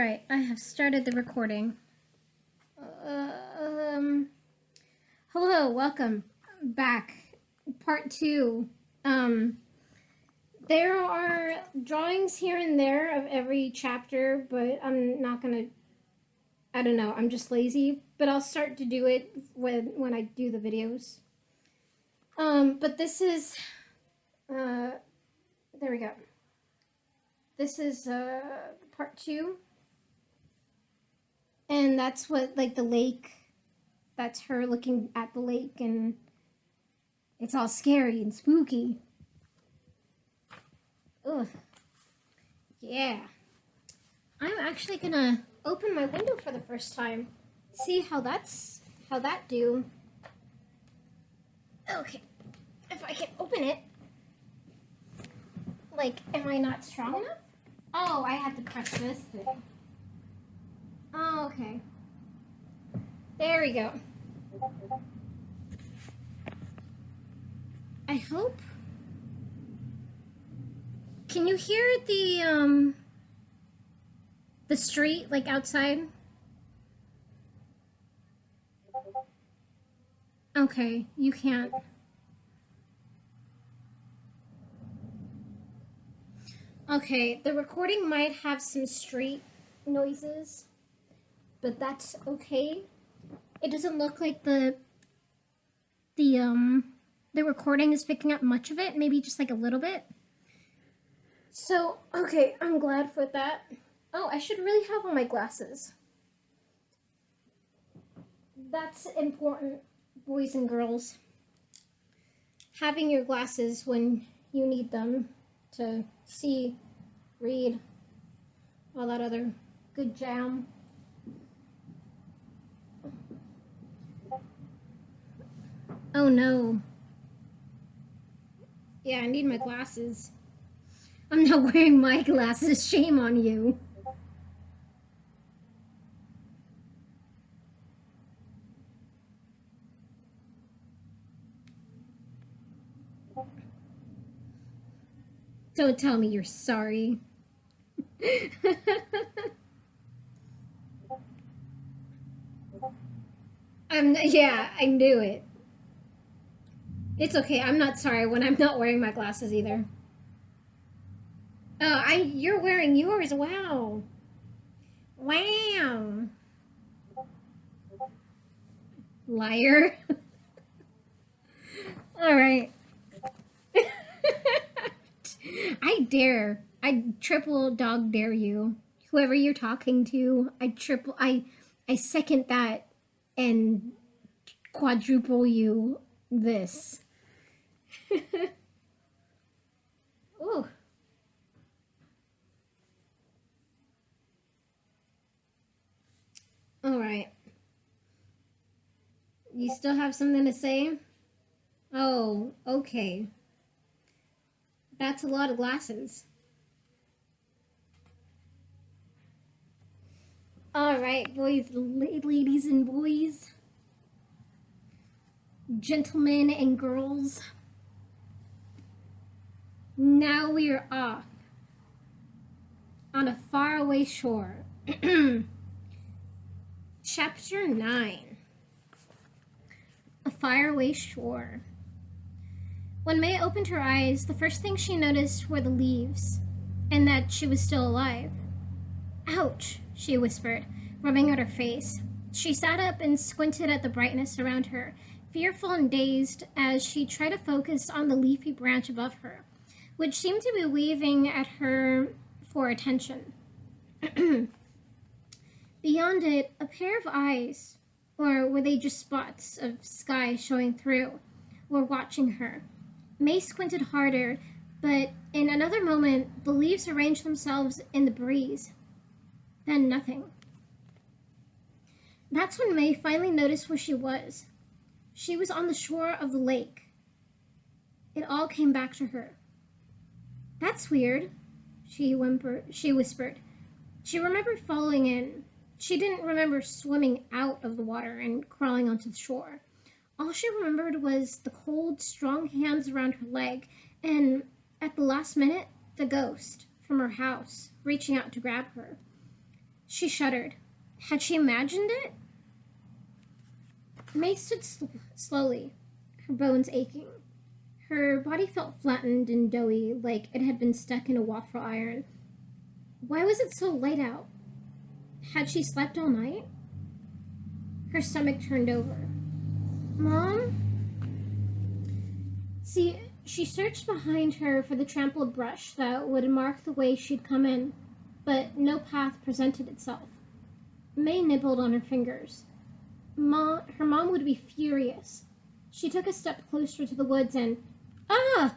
Alright, I have started the recording. Hello, welcome back. Part 2. There are drawings here and there of every chapter, but I'm not gonna, I don't know, I'm just lazy, but I'll start to do it when I do the videos. But this is, there we go. This is, part 2. And that's what, like, the lake, that's her looking at the lake, and it's all scary and spooky. Ugh. Yeah. I'm actually gonna open my window for the first time. See how that do. Okay. If I can open it. Like, am I not strong enough? Oh, I had to press this thing. Oh, okay. There we go. I hope. Can you hear the street, like, outside? Okay, you can't. Okay, the recording might have some street noises, but that's okay. It doesn't look like the recording is picking up much of it, maybe just like a little bit. So, okay, I'm glad for that. Oh, I should really have on my glasses. That's important, boys and girls. Having your glasses when you need them to see, read, all that other good jam. Oh no. Yeah, I need my glasses. I'm not wearing my glasses. Shame on you. Don't tell me you're sorry. Yeah, I knew it. It's okay, I'm not sorry when I'm not wearing my glasses either. Oh, you're wearing yours, wow. Wow. Liar. Alright. I triple dog dare you. Whoever you're talking to, I second that and quadruple you this. Ooh. All right. You still have something to say? Oh, okay. That's a lot of glasses. All right, boys, ladies and boys, gentlemen and girls. Now we are off on a faraway shore. Chapter 9. A faraway shore. When May opened her eyes, the first thing she noticed were the leaves, and that she was still alive. Ouch, she whispered, rubbing at her face. She sat up and squinted at the brightness around her, fearful and dazed as she tried to focus on the leafy branch above her, which seemed to be waving at her for attention. Beyond it, a pair of eyes, or were they just spots of sky showing through, were watching her. May squinted harder, but in another moment, the leaves arranged themselves in the breeze. Then nothing. That's when May finally noticed where she was. She was on the shore of the lake. It all came back to her. That's weird, she whispered. She remembered falling in. She didn't remember swimming out of the water and crawling onto the shore. All she remembered was the cold, strong hands around her leg, and at the last minute, the ghost from her house reaching out to grab her. She shuddered. Had she imagined it? May stood slowly, her bones aching. Her body felt flattened and doughy, like it had been stuck in a waffle iron. Why was it so light out? Had she slept all night? Her stomach turned over. Mom? See, she searched behind her for the trampled brush that would mark the way she'd come in, but no path presented itself. May nibbled on her fingers. Her mom would be furious. She took a step closer to the woods and... Ah!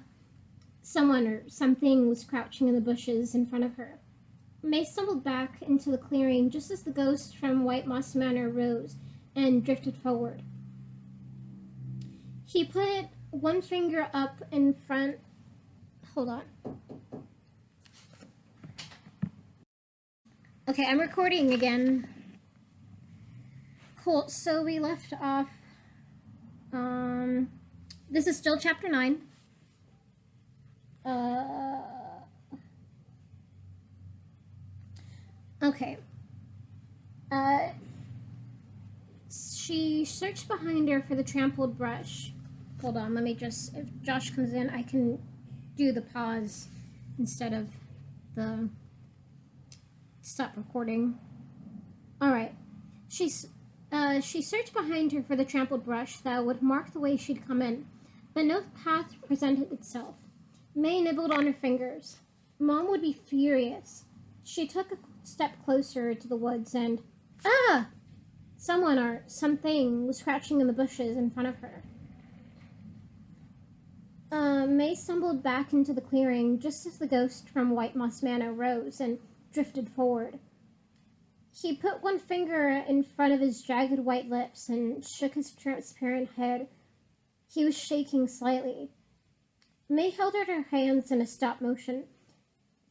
Someone or something was crouching in the bushes in front of her. May stumbled back into the clearing just as the ghost from White Moss Manor rose and drifted forward. He put one finger up in front... Hold on. Okay, I'm recording again. Cool, so we left off... this is still chapter 9. Okay. She searched behind her for the trampled brush. Hold on, let me just... If Josh comes in, I can do the pause instead of the... Stop recording. Alright. She searched behind her for the trampled brush that would mark the way she'd come in, but no path presented itself. May nibbled on her fingers. Mom would be furious. She took a step closer to the woods and... Ah! Someone or something was crouching in the bushes in front of her. May stumbled back into the clearing just as the ghost from White Moss Manor rose and drifted forward. He put one finger in front of his jagged white lips and shook his transparent head. He was shaking slightly. May held out her hands in a stop motion,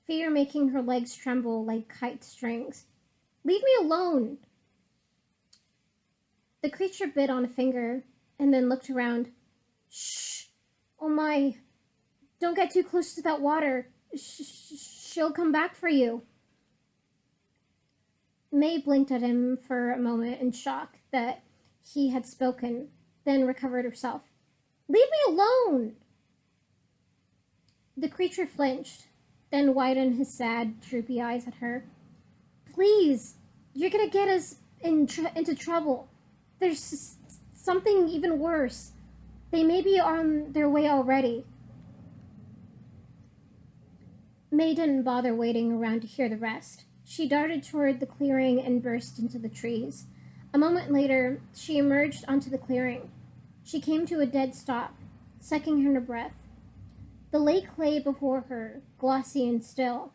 fear making her legs tremble like kite strings. Leave me alone! The creature bit on a finger and then looked around. Shh! Oh my! Don't get too close to that water. She'll come back for you. May blinked at him for a moment in shock that he had spoken, then recovered herself. Leave me alone! The creature flinched, then widened his sad, droopy eyes at her. Please, you're gonna get us into trouble. There's something even worse. They may be on their way already. May didn't bother waiting around to hear the rest. She darted toward the clearing and burst into the trees. A moment later, she emerged onto the clearing. She came to a dead stop, sucking in her breath. The lake lay before her, glossy and still.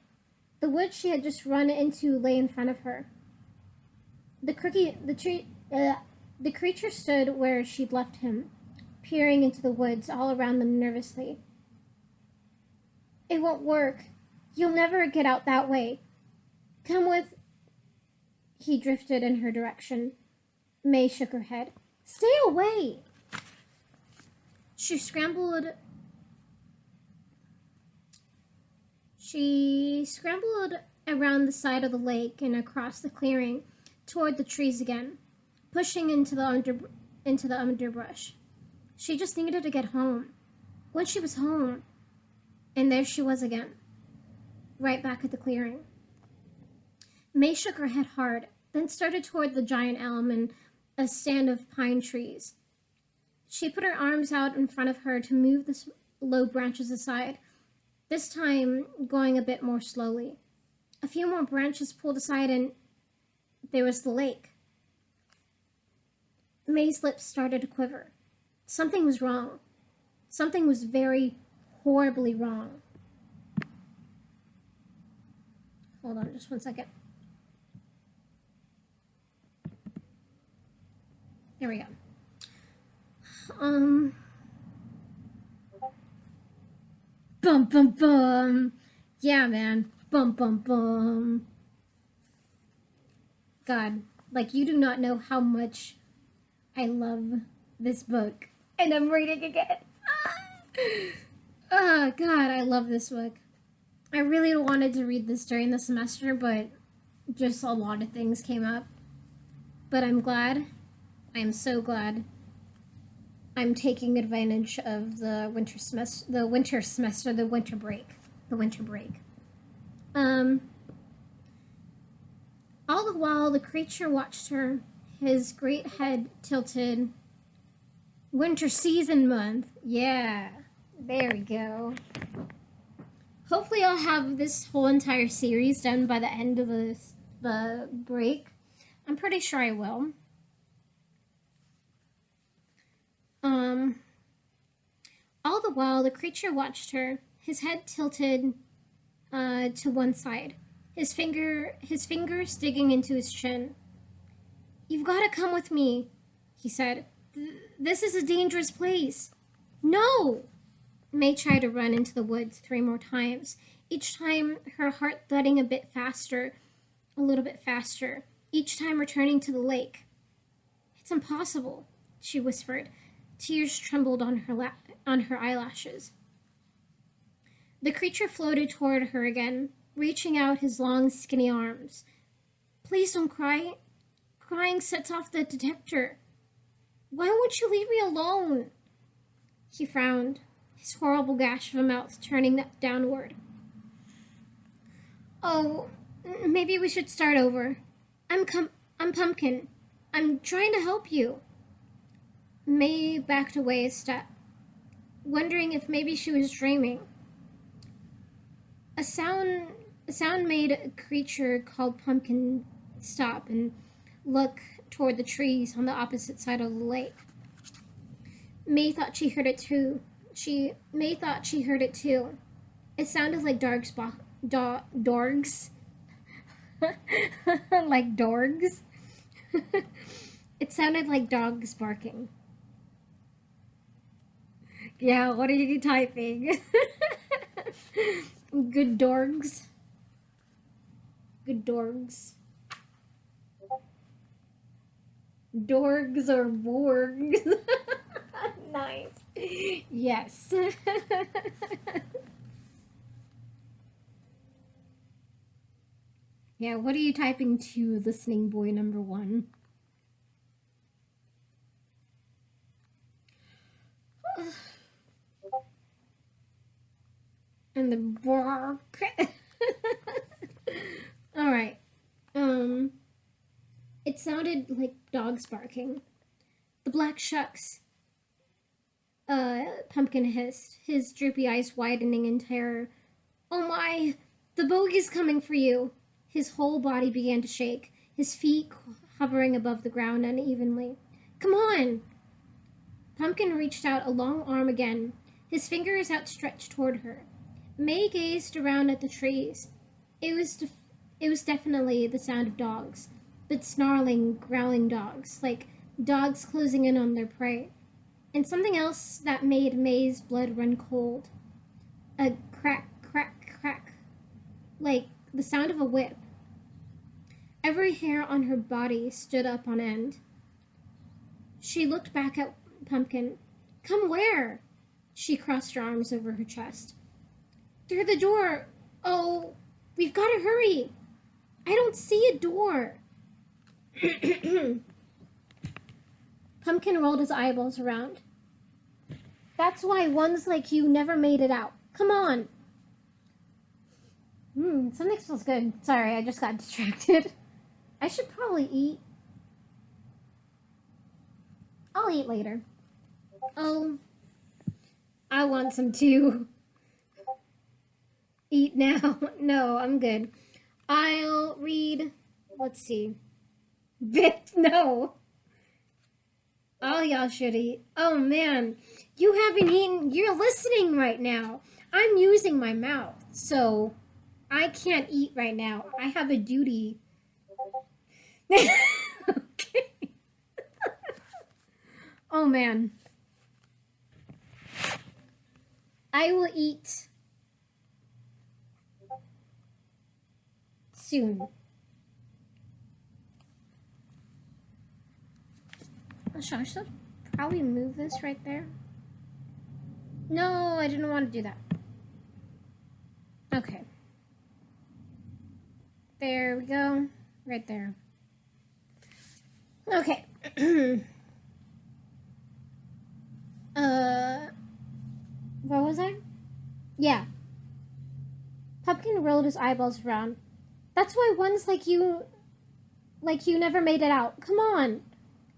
The woods she had just run into lay in front of her. The creature stood where she'd left him, peering into the woods all around them nervously. It won't work. You'll never get out that way. Come with... He drifted in her direction. May shook her head. Stay away! She scrambled around the side of the lake and across the clearing toward the trees again, pushing into the underbrush. She just needed to get home. When she was home, and there she was again, right back at the clearing. May shook her head hard, then started toward the giant elm and a stand of pine trees. She put her arms out in front of her to move the low branches aside, this time going a bit more slowly. A few more branches pulled aside and there was the lake. May's lips started to quiver. Something was wrong. Something was very horribly wrong. Hold on just one second. There we go. Bum bum bum. Yeah, man. Bum bum bum. God, like you do not know how much I love this book. And I'm reading again. Oh, God, I love this book. I really wanted to read this during the semester, but just a lot of things came up. But I'm glad. I am so glad I'm taking advantage of the winter break. Um, all the while, the creature watched her, his great head tilted. Winter season month. Yeah, there we go. Hopefully I'll have this whole entire series done by the end of the break. I'm pretty sure I will. All the while, the creature watched her, his head tilted to one side, his fingers digging into his chin. "You've got to come with me," he said. "This is a dangerous place." "No!" May tried to run into the woods 3 more times, each time her heart thudding a little bit faster, each time returning to the lake. "It's impossible," she whispered. Tears trembled on her eyelashes. The creature floated toward her again, reaching out his long, skinny arms. "Please don't cry. Crying sets off the detector. Why won't you leave me alone?" He frowned, his horrible gash of a mouth turning downward. "Oh, maybe we should start over. I'm Pumpkin. I'm trying to help you." May backed away a step, wondering if maybe she was dreaming. A sound made a creature called Pumpkin stop and look toward the trees on the opposite side of the lake. May thought she heard it too. It sounded like dorgs. Like dorgs. It sounded like dogs barking. Yeah, what are you typing? Good dorgs. Good dorgs. Dorgs or borgs. Nice. Yes. Yeah, what are you typing to, listening boy number 1? And the bark. All right. It sounded like dogs barking. "The black shucks," Pumpkin hissed, his droopy eyes widening in terror. "Oh my, the bogey's coming for you." His whole body began to shake, his feet hovering above the ground unevenly. "Come on!" Pumpkin reached out a long arm again, his fingers outstretched toward her. May gazed around at the trees. It was definitely the sound of dogs, but snarling, growling dogs, like dogs closing in on their prey. And something else that made May's blood run cold. A crack, crack, crack, like the sound of a whip. Every hair on her body stood up on end. She looked back at Pumpkin. "Come where?" She crossed her arms over her chest. "Through the door. Oh, we've got to hurry. I don't see a door." Pumpkin rolled his eyeballs around. "That's why ones like you never made it out. Come on." Something smells good. Sorry, I just got distracted. I should probably eat. I'll eat later. Oh, I want some too. Eat now. No, I'm good. I'll read. Let's see. No. All y'all should eat. Oh man, you haven't eaten. You're listening right now. I'm using my mouth, so I can't eat right now. I have a duty. Okay. Oh man. I will eat soon. I should probably move this right there. No, I didn't want to do that. Okay. There we go. right there. Okay. Where was I? Yeah. Pumpkin rolled his eyeballs around. That's why ones like you never made it out. Come on.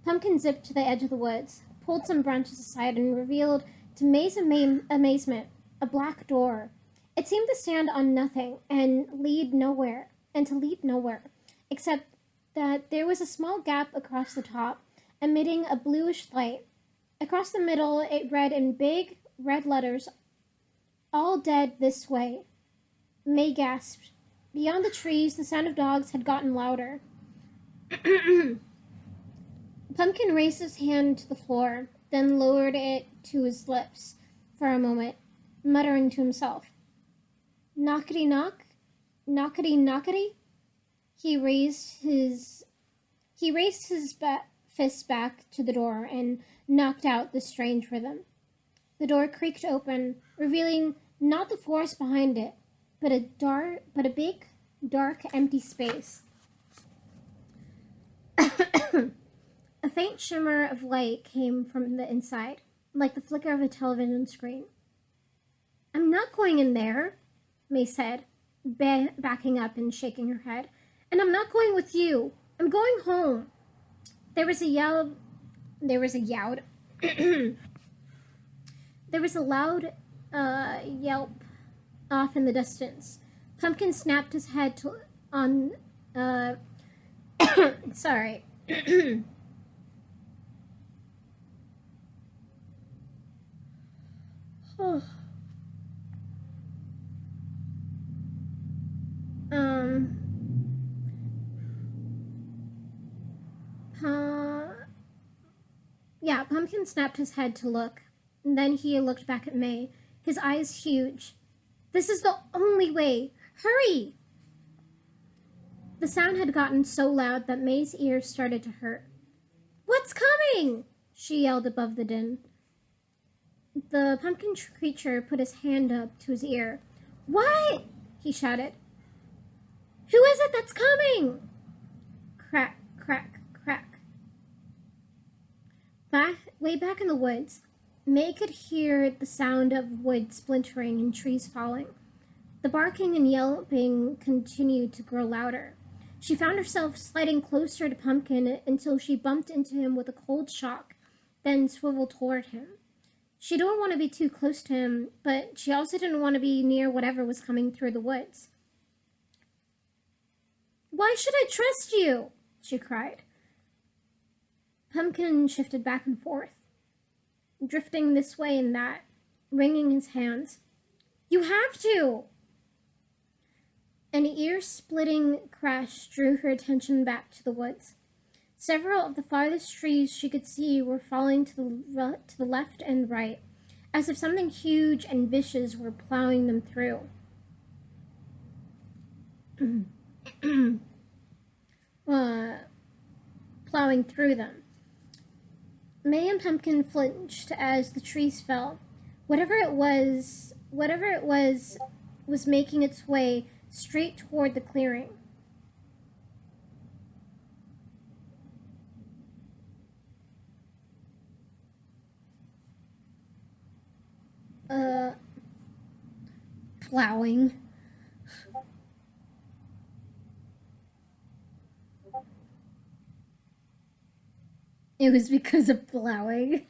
Pumpkin zipped to the edge of the woods, pulled some branches aside, and revealed, to May's amazement, a black door. It seemed to stand on nothing and to lead nowhere, except that there was a small gap across the top, emitting a bluish light. Across the middle, it read in big red letters, "All dead this way." May gasped. Beyond the trees, the sound of dogs had gotten louder. Pumpkin raised his hand to the floor, then lowered it to his lips for a moment, muttering to himself. Knockety knock, knockety knockety. He raised his fist back to the door and knocked out the strange rhythm. The door creaked open, revealing not the forest behind it, but a big, dark, empty space. A faint shimmer of light came from the inside, like the flicker of a television screen. "I'm not going in there," May said, backing up and shaking her head. "And I'm not going with you. I'm going home." There was a loud yelp off in the distance. Pumpkin snapped his head sorry. um, yeah, Pumpkin snapped his head to look. And then he looked back at May, his eyes huge. "This is the only way! Hurry!" The sound had gotten so loud that May's ears started to hurt. "What's coming?" she yelled above the din. The pumpkin creature put his hand up to his ear. "What?" he shouted. "Who is it that's coming?" Crack, crack, crack. Way back in the woods, May could hear the sound of wood splintering and trees falling. The barking and yelping continued to grow louder. She found herself sliding closer to Pumpkin until she bumped into him with a cold shock, then swiveled toward him. She didn't want to be too close to him, but she also didn't want to be near whatever was coming through the woods. "Why should I trust you?" she cried. Pumpkin shifted back and forth, drifting this way and that, wringing his hands. "You have to!" An ear-splitting crash drew her attention back to the woods. Several of the farthest trees she could see were falling to the left and right, as if something huge and vicious were plowing them through. Plowing through them. May and Pumpkin flinched as the trees fell. Whatever it was making its way straight toward the clearing. Plowing. It was because of plowing.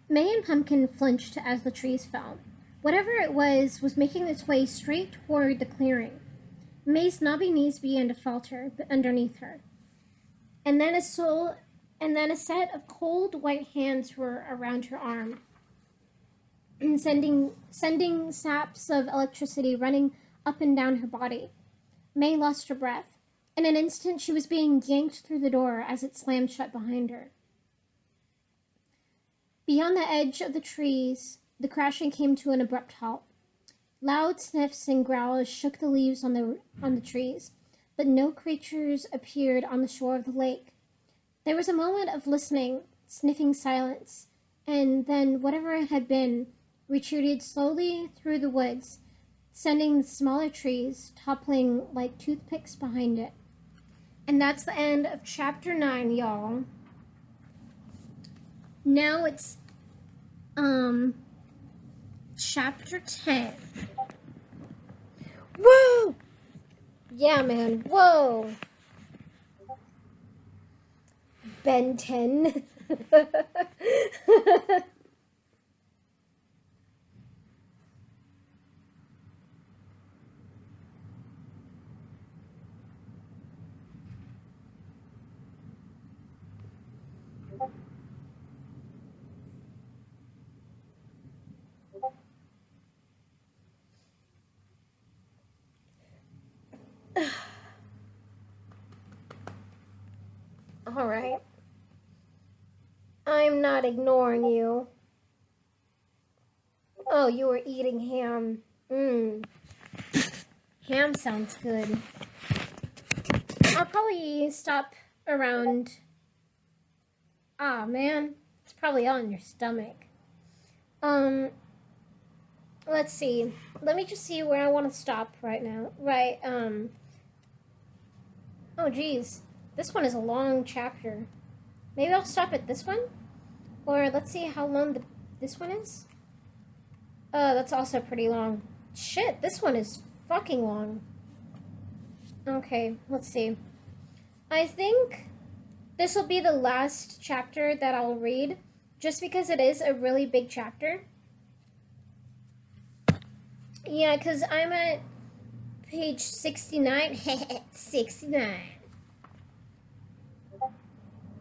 May and Pumpkin flinched as the trees fell. Whatever it was making its way straight toward the clearing. May's knobby knees began to falter underneath her. And then a set of cold white hands were around her arm, sending saps of electricity running up and down her body. May lost her breath. In an instant, she was being yanked through the door as it slammed shut behind her. Beyond the edge of the trees, the crashing came to an abrupt halt. Loud sniffs and growls shook the leaves on the trees. but no creatures appeared on the shore of the lake. There was a moment of listening, sniffing silence, and then whatever it had been retreated slowly through the woods, sending the smaller trees toppling like toothpicks behind it. And that's the end of chapter 9, y'all. Now it's chapter 10. Whoa! Yeah, man. Whoa! Ben 10. All right. I'm not ignoring you. Oh, you were eating ham. Ham sounds good. I'll probably stop around. Ah, man. It's probably on your stomach. Let's see. Let me just see where I want to stop right now. Right, oh, geez. This one is a long chapter. Maybe I'll stop at this one? Or let's see how long this one is. That's also pretty long. Shit, this one is fucking long. Okay, let's see. I think this will be the last chapter that I'll read, just because it is a really big chapter. Yeah, because I'm at page 69. 69.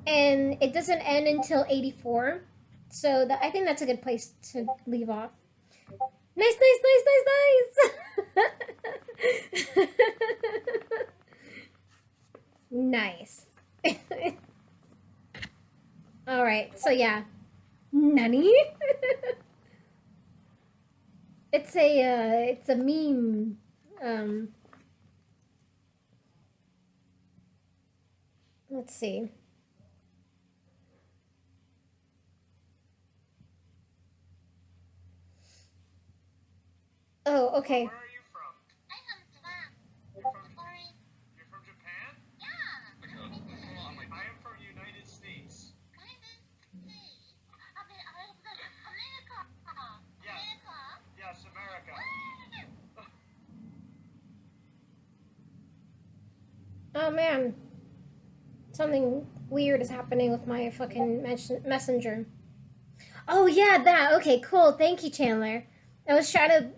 And it doesn't end until 84. So I think that's a good place to leave off. Nice. Nice. Alright, so yeah. Nani? It's a meme. Let's see. Oh, okay. Where are you from? I'm from Japan. You're from Japan? Yeah. I am from United States. United States? America. Yes, America. Oh man. Something weird is happening with my fucking messenger. Oh yeah, that. Okay, cool. Thank you, Chandler. I was trying to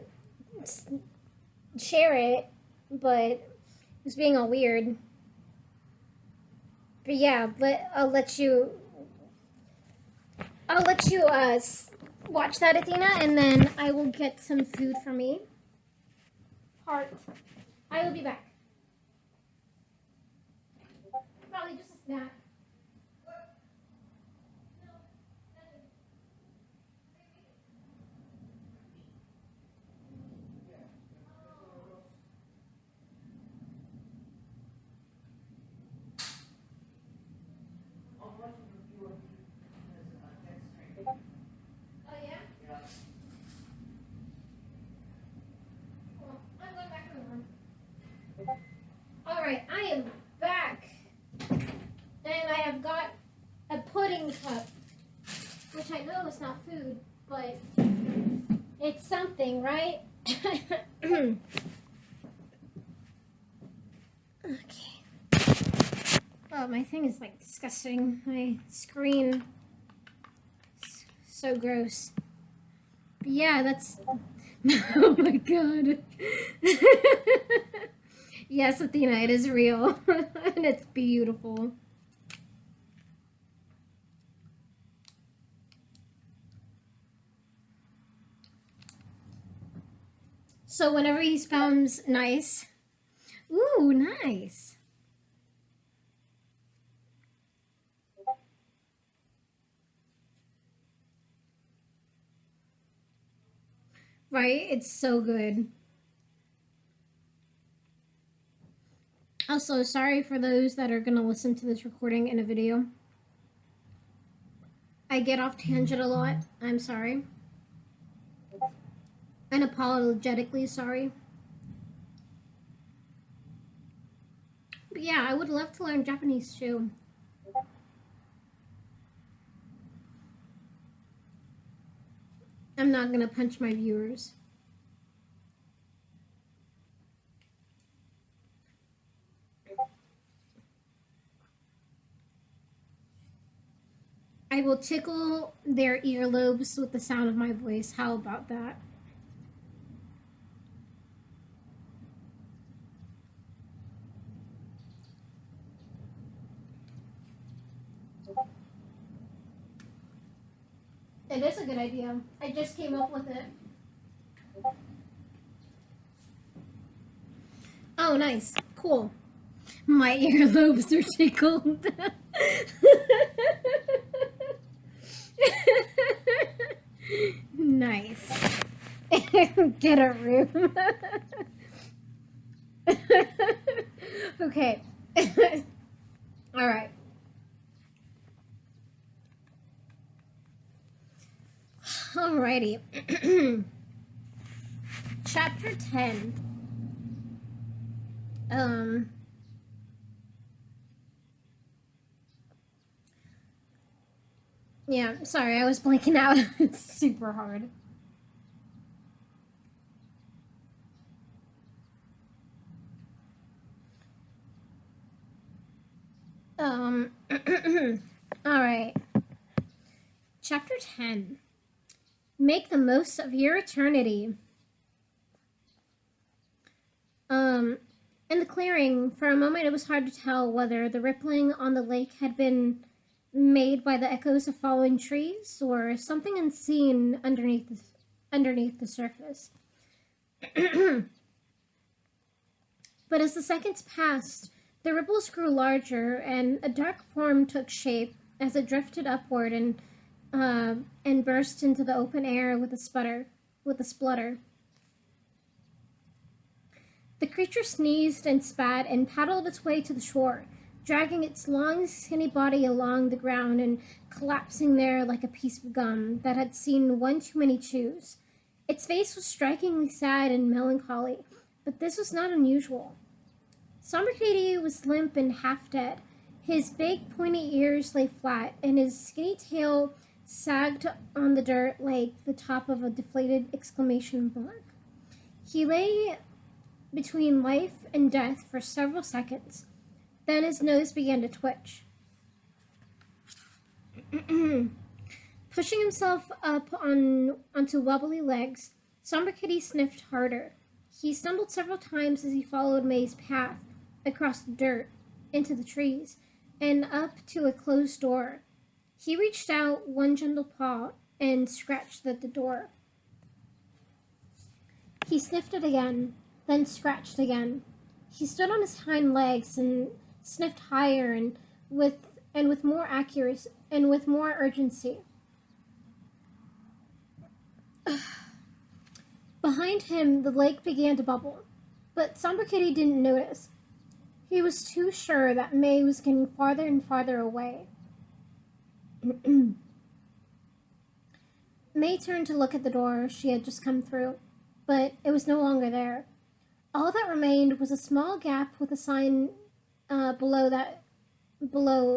share it, but it was being all weird. But yeah, I'll let you watch that, Athena, and then I will get some food for me. Heart. I will be back. Probably just a snack. Alright, I am back. And I have got a pudding cup, which I know is not food, but it's something, right? Okay. Oh, my thing is like disgusting. My screen. So gross. But yeah, that's. Oh my god. Yes, Athena, it is real. And it's beautiful. So whenever he spams nice. Ooh, nice. Right? It's so good. Also, sorry for those that are gonna listen to this recording in a video. I get off tangent a lot. I'm sorry. Unapologetically sorry. But yeah, I would love to learn Japanese too. I'm not gonna punch my viewers. I will tickle their earlobes with the sound of my voice. How about that? It is a good idea. I just came up with it. Oh, nice. Cool. My earlobes are tickled. Nice. Get a room. Okay. All right. Alrighty. Chapter 10. Yeah, sorry, I was blanking out. It's super hard. Alright. Chapter 10. Make the most of your eternity. In the clearing, for a moment it was hard to tell whether the rippling on the lake had been made by the echoes of falling trees or something unseen underneath the surface. But as the seconds passed, the ripples grew larger and a dark form took shape as it drifted upward and burst into the open air with a splutter. The creature sneezed and spat and paddled its way to the shore, dragging its long, skinny body along the ground and collapsing there like a piece of gum that had seen one too many chews. Its face was strikingly sad and melancholy, but this was not unusual. Sombrakaty was limp and half dead. His big, pointy ears lay flat, and his skinny tail sagged on the dirt like the top of a deflated exclamation mark. He lay between life and death for several seconds. Then his nose began to twitch. Pushing himself up onto wobbly legs, Sombrakaty sniffed harder. He stumbled several times as he followed May's path across the dirt, into the trees, and up to a closed door. He reached out one gentle paw and scratched at the door. He sniffed it again, then scratched again. He stood on his hind legs and sniffed higher and with more accuracy and with more urgency. Behind him, the lake began to bubble, but Sombrakaty didn't notice. He was too sure that May was getting farther and farther away. May turned to look at the door she had just come through, but it was no longer there. All that remained was a small gap with a sign below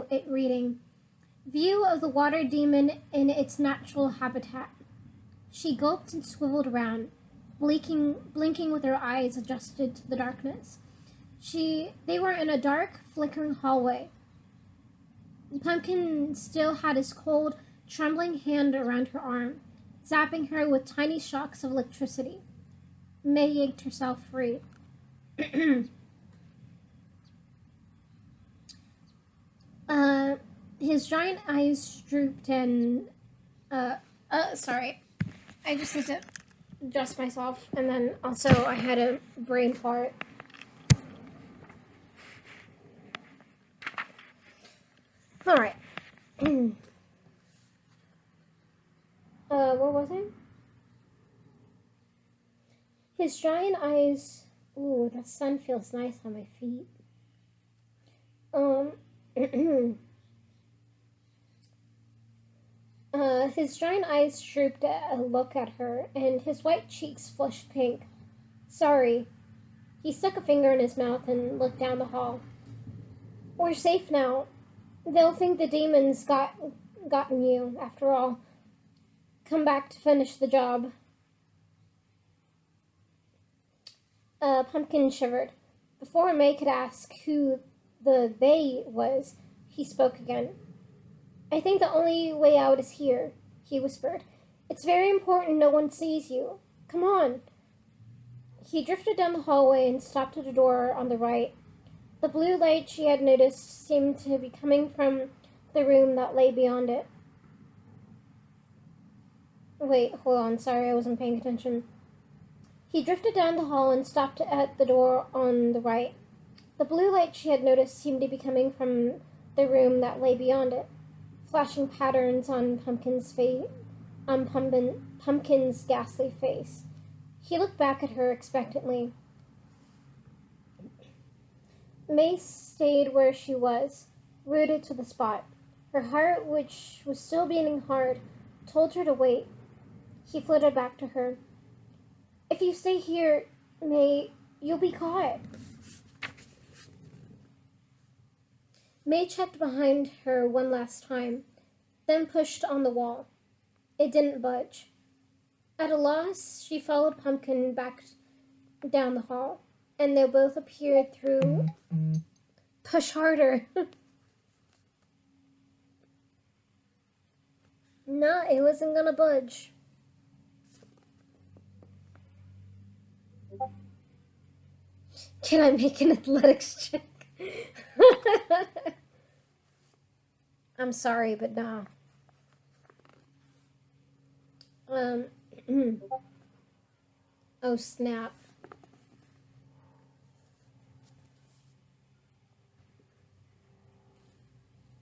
it reading, "View of the water demon in its natural habitat." She gulped and swiveled around, blinking with her eyes adjusted to the darkness. They were in a dark, flickering hallway. Pumpkin still had his cold, trembling hand around her arm, zapping her with tiny shocks of electricity. May yanked herself free. His giant eyes drooped and, sorry. I just need to adjust myself, and then also I had a brain fart. Alright. What was it? His giant eyes... Ooh, the sun feels nice on my feet. His giant eyes drooped a look at her, and his white cheeks flushed pink. Sorry. He stuck a finger in his mouth and looked down the hall. We're safe now. They'll think the demons gotten you, after all. Come back to finish the job. Pumpkin shivered. Before May could ask who the they was, he spoke again. I think the only way out is here, he whispered. It's very important no one sees you. Come on. He drifted down the hallway and stopped at a door on the right. The blue light she had noticed seemed to be coming from the room that lay beyond it. Wait, hold on, sorry, I wasn't paying attention. He drifted down the hall and stopped at the door on the right. The blue light she had noticed seemed to be coming from the room that lay beyond it, flashing patterns on Pumpkin's ghastly face. He looked back at her expectantly. May stayed where she was, rooted to the spot. Her heart, which was still beating hard, told her to wait. He flitted back to her. If you stay here, May, you'll be caught. May checked behind her one last time, then pushed on the wall. It didn't budge. At a loss, she followed Pumpkin back down the hall, and they both appeared through... Push harder. No, it wasn't gonna budge. Can I make an athletics check? I'm sorry, but nah. Oh, snap.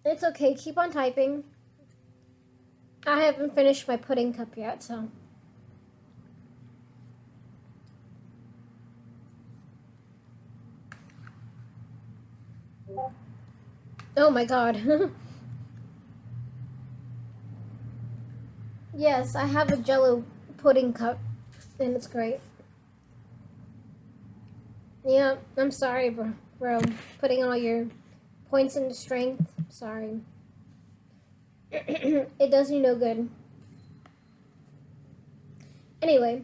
It's okay, keep on typing. I haven't finished my pudding cup yet, so. Oh my god. Yes, I have a Jello pudding cup, and it's great. Yeah, I'm sorry, bro. Putting all your points into strength. Sorry. It does you no good. Anyway,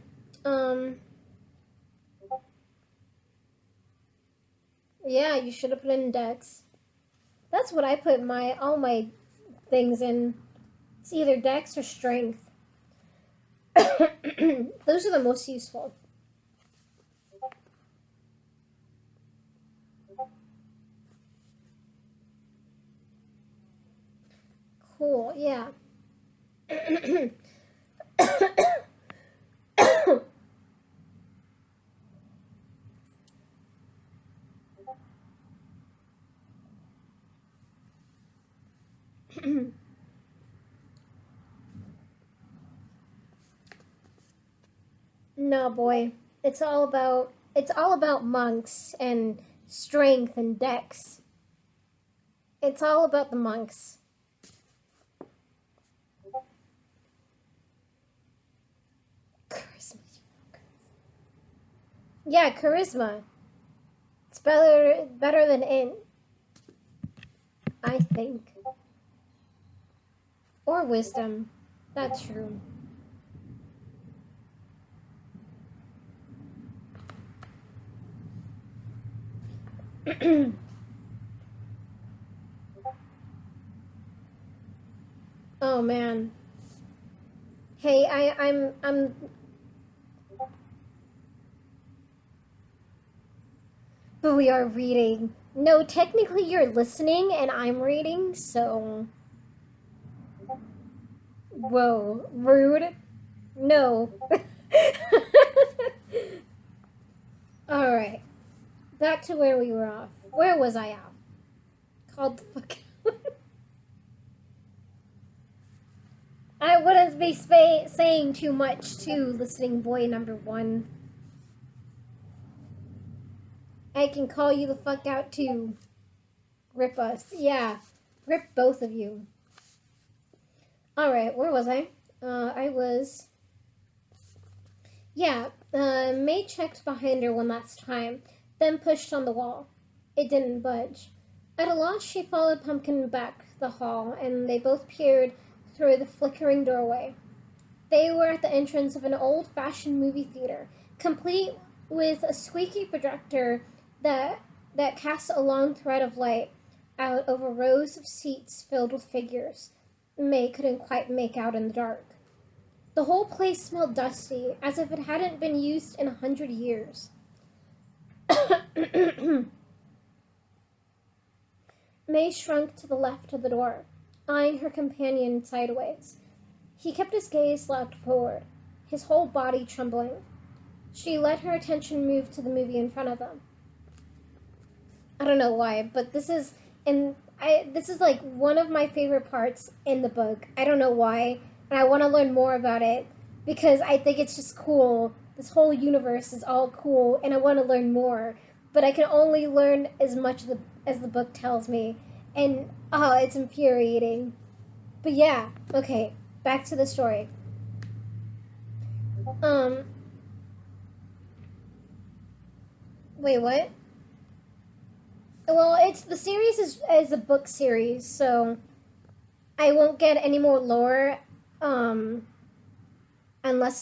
yeah, you should have put in Dex. That's what I put all my things in. It's either Dex or Strength. Those are the most useful. Cool, yeah. No, boy. It's all about monks and strength and dex. It's all about the monks. Charisma. Yeah, charisma. It's better than int, I think. Or wisdom. That's true. Oh man. Hey, I'm but we are reading. No, technically you're listening and I'm reading, so whoa, rude. No. Alright. Back to where we were off. Where was I at? Called the fuck out. I wouldn't be saying too much to listening boy number 1. I can call you the fuck out too. Rip us. Yeah. Rip both of you. Alright, where was I? I was. Yeah, May checked behind her one last time, then pushed on the wall. It didn't budge. At a loss, she followed Pumpkin back the hall, and they both peered through the flickering doorway. They were at the entrance of an old-fashioned movie theater, complete with a squeaky projector that cast a long thread of light out over rows of seats filled with figures May couldn't quite make out in the dark. The whole place smelled dusty, as if it hadn't been used in 100 years. May shrunk to the left of the door, eyeing her companion sideways. He kept his gaze locked forward, his whole body trembling. She let her attention move to the movie in front of them. I don't know why, but this is like one of my favorite parts in the book. I don't know why, and I want to learn more about it because I think it's just cool. This whole universe is all cool, and I want to learn more. But I can only learn as much as the book tells me, and it's infuriating. But yeah, okay, back to the story. Wait, what? Well, it's the series is a book series, so I won't get any more lore, unless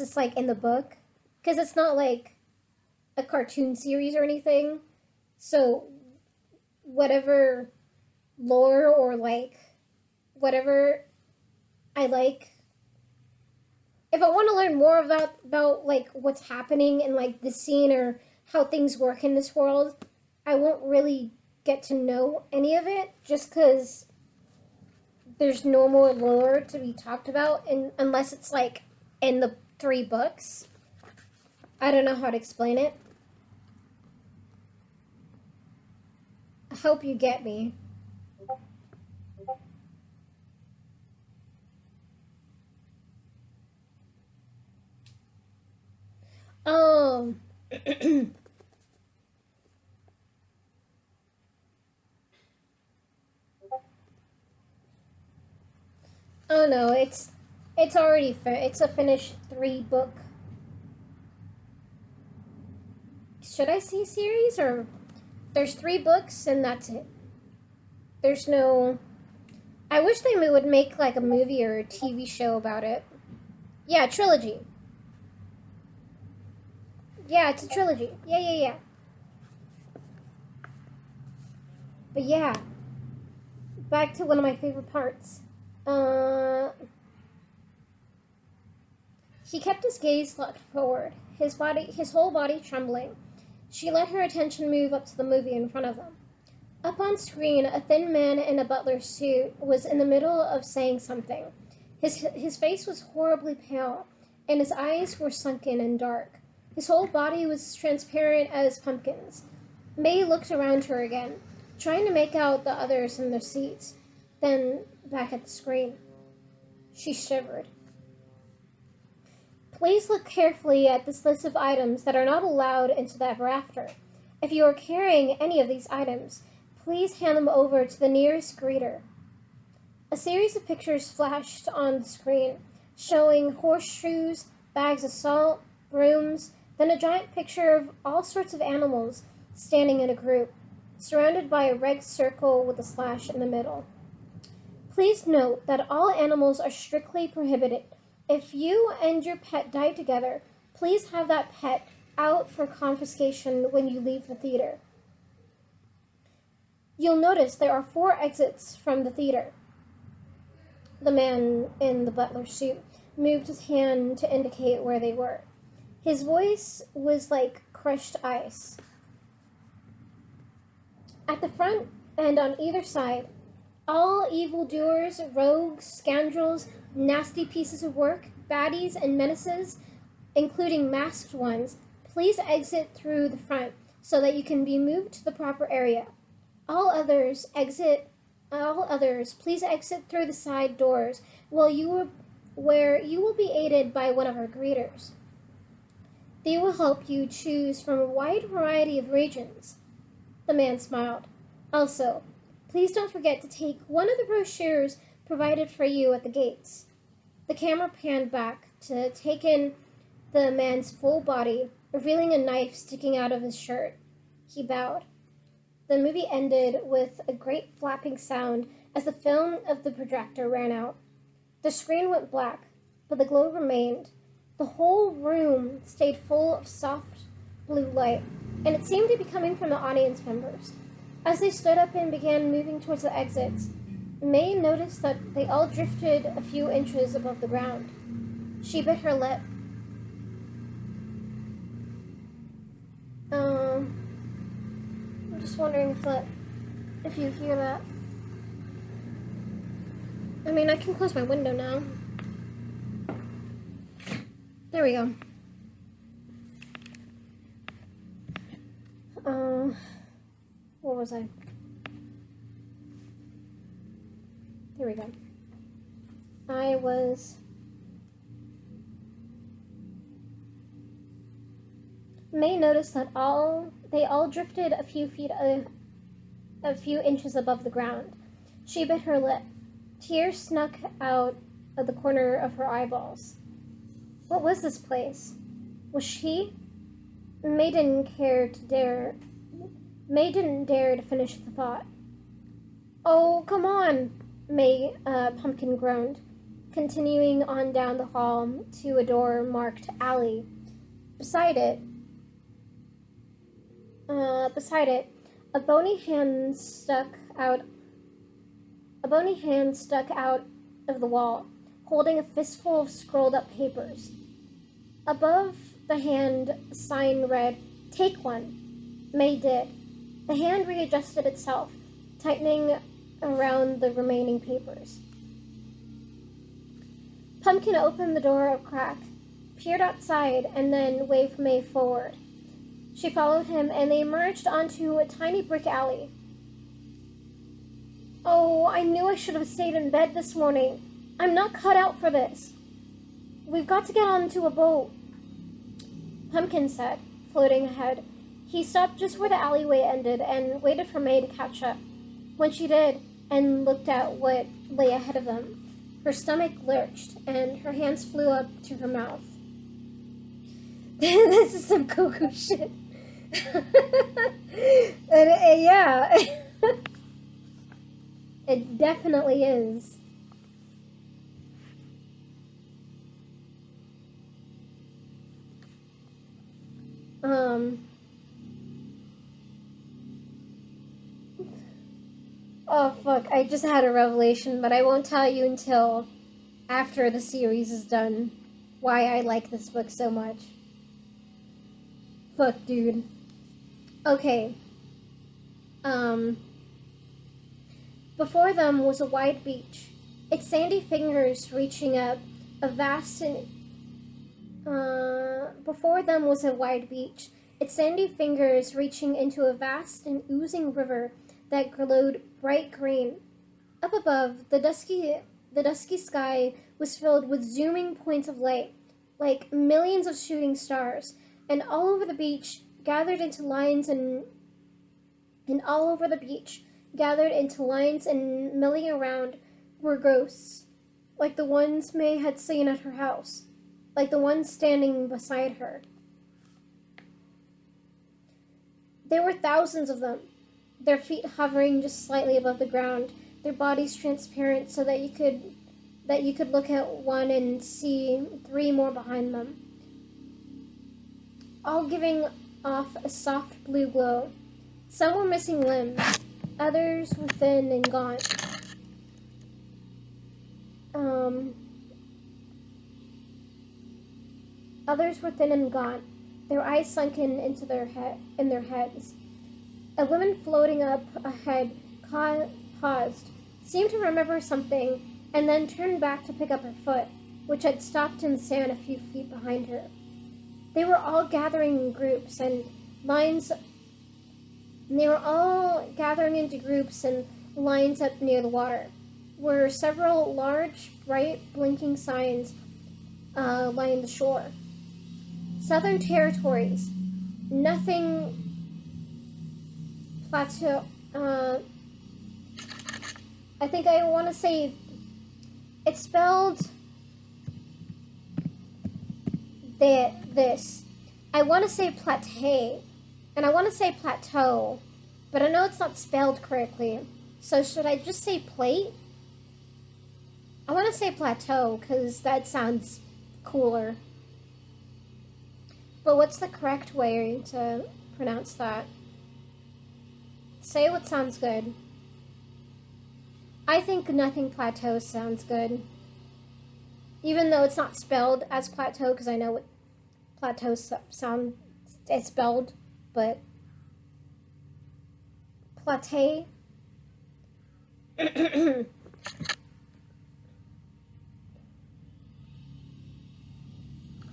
it's like in the book, because it's not like a cartoon series or anything. So whatever lore or like whatever I like, if I want to learn more about like what's happening in like the scene or how things work in this world, I won't really get to know any of it just because there's no more lore to be talked about unless it's like in the 3 books. I don't know how to explain it. I hope you get me. Oh. Oh no, it's already it's a finished 3-book. Should I say series or there's 3 books and that's it. There's no. I wish they would make like a movie or a TV show about it. Yeah, trilogy. Yeah, it's a trilogy. Yeah. But yeah, back to one of my favorite parts. He kept his gaze locked forward, his whole body trembling. She let her attention move up to the movie in front of them. Up on screen, a thin man in a butler's suit was in the middle of saying something. His face was horribly pale, and his eyes were sunken and dark. His whole body was transparent as pumpkins. May looked around her again, trying to make out the others in their seats, then back at the screen. She shivered. Please look carefully at this list of items that are not allowed into the ever after. If you are carrying any of these items, please hand them over to the nearest greeter. A series of pictures flashed on the screen, showing horseshoes, bags of salt, brooms, then a giant picture of all sorts of animals standing in a group, surrounded by a red circle with a slash in the middle. Please note that all animals are strictly prohibited. If you and your pet die together, please have that pet out for confiscation when you leave the theater. You'll notice there are 4 exits from the theater. The man in the butler's suit moved his hand to indicate where they were. His voice was like crushed ice. At the front and on either side, all evildoers, rogues, scoundrels, nasty pieces of work, baddies, and menaces, including masked ones, please exit through the front so that you can be moved to the proper area. All others, please exit through the side doors where you will be aided by one of our greeters. They will help you choose from a wide variety of regions. The man smiled. Also, Please don't forget to take one of the brochures provided for you at the gates. The camera panned back to take in the man's full body, revealing a knife sticking out of his shirt. He bowed. The movie ended with a great flapping sound as the film of the projector ran out. The screen went black, but the glow remained. The whole room stayed full of soft blue light, and it seemed to be coming from the audience members. As they stood up and began moving towards the exits, May noticed that they all drifted a few inches above the ground. She bit her lip. I'm just wondering if you hear that. I mean, I can close my window now. There we go. Where was I? There we go. May noticed that they all drifted a few inches above the ground. She bit her lip. Tears snuck out of the corner of her eyeballs. What was this place? Was she? May didn't dare to finish the thought. Oh, come on, May, Pumpkin groaned, continuing on down the hall to a door marked alley. Beside it, a bony hand stuck out of the wall, holding a fistful of scrolled up papers. Above the hand, a sign read, "Take one." May did. The hand readjusted itself, tightening around the remaining papers. Pumpkin opened the door a crack, peered outside, and then waved May forward. She followed him, and they emerged onto a tiny brick alley. Oh, I knew I should have stayed in bed this morning. I'm not cut out for this. We've got to get onto a boat, Pumpkin said, floating ahead. He stopped just where the alleyway ended and waited for May to catch up. When she did, and looked at what lay ahead of them, her stomach lurched, and her hands flew up to her mouth. This is some cuckoo shit. Yeah. It definitely is. Oh, fuck. I just had a revelation, but I won't tell you until after the series is done why I like this book so much. Fuck, dude. Okay. Before them was a wide beach, its sandy fingers reaching up a vast and... Before them was a wide beach, its sandy fingers reaching into a vast and oozing river that glowed bright green. Up above, the dusky sky was filled with zooming points of light, like millions of shooting stars, and all over the beach, gathered into lines and milling around, were ghosts, like the ones May had seen at her house, like the ones standing beside her. There were thousands of them, their feet hovering just slightly above the ground, their bodies transparent so that you could look at one and see three more behind them, all giving off a soft blue glow. Some were missing limbs, others were thin and gaunt. Their eyes sunken into their heads. A woman floating up ahead paused, seemed to remember something, and then turned back to pick up her foot, which had stopped in the sand a few feet behind her. They were all gathering in groups and lines. They were all gathering into groups and lines up near the water, where several large, bright, blinking signs lined the shore. Southern Territories, nothing plateau, I think I want to say it's spelled this. I want to say plateau, and I want to say plateau, but I know it's not spelled correctly. So should I just say plate? I want to say plateau because that sounds cooler. But what's the correct way to pronounce that? Say what sounds good. I think nothing plateau sounds good. Even though it's not spelled as plateau, because I know what plateau sound is spelled, but plateau.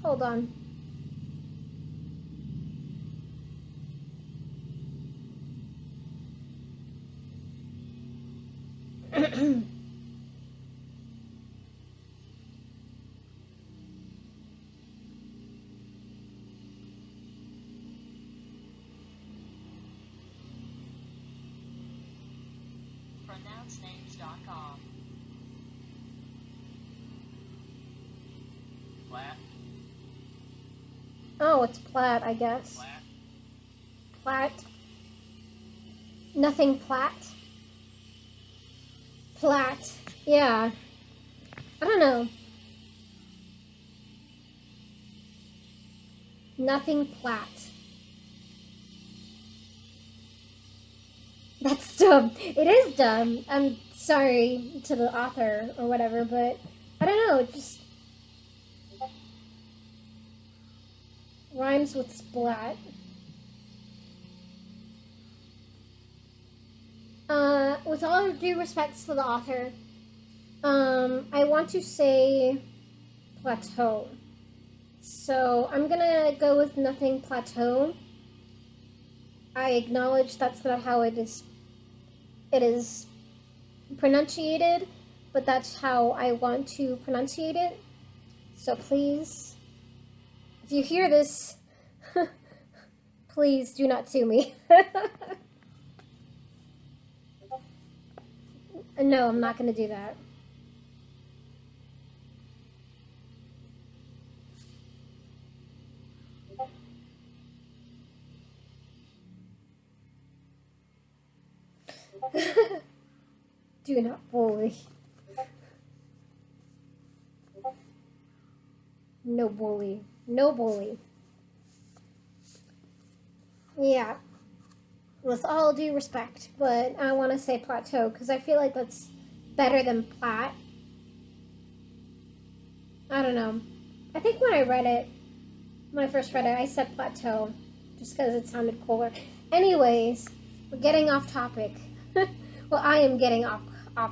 Hold on. PronounceNames.com. Plat. Oh, it's plat, I guess. Plat. Plat. Nothing plat. Plat. Yeah. I don't know. Nothing plat. That's dumb. It is dumb. I'm sorry to the author or whatever, but I don't know. It just rhymes with splat. With all due respects to the author, I want to say plateau. So I'm gonna go with nothing plateau. I acknowledge that's not how it is pronunciated, but that's how I want to pronunciate it. So please, if you hear this, please do not sue me. No, I'm not going to do that. Do not bully. No bully. No bully. Yeah. With all due respect, but I want to say plateau because I feel like that's better than plat. I don't know. I think when I first read it, I said plateau just because it sounded cooler. Anyways, we're getting off topic. Well, I am getting off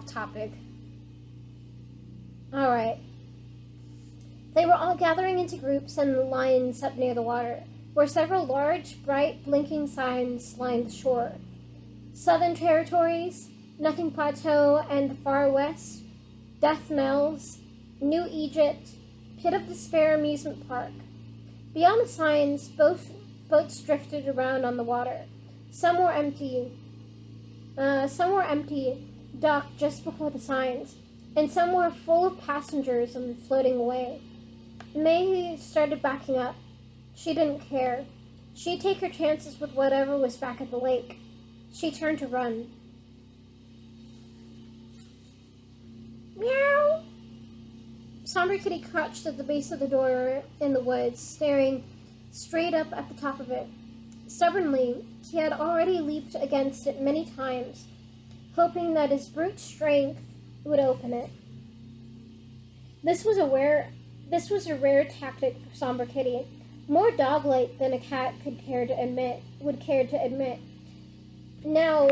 topic. Alright. They were all gathering into groups and lines up near the water, where several large, bright, blinking signs lined the shore. Southern Territories, Nothing Plateau and the Far West, Death Knells, New Egypt, Pit of Despair Amusement Park. Beyond the signs, boats drifted around on the water. Some were empty, docked just before the signs, and some were full of passengers and floating away. May started backing up. She didn't care. She'd take her chances with whatever was back at the lake. She turned to run. Meow! Somber Kitty crouched at the base of the door in the woods, staring straight up at the top of it. Stubbornly, he had already leaped against it many times, hoping that his brute strength would open it. This was a rare tactic for Somber Kitty, more dog-like than a cat would care to admit. Now,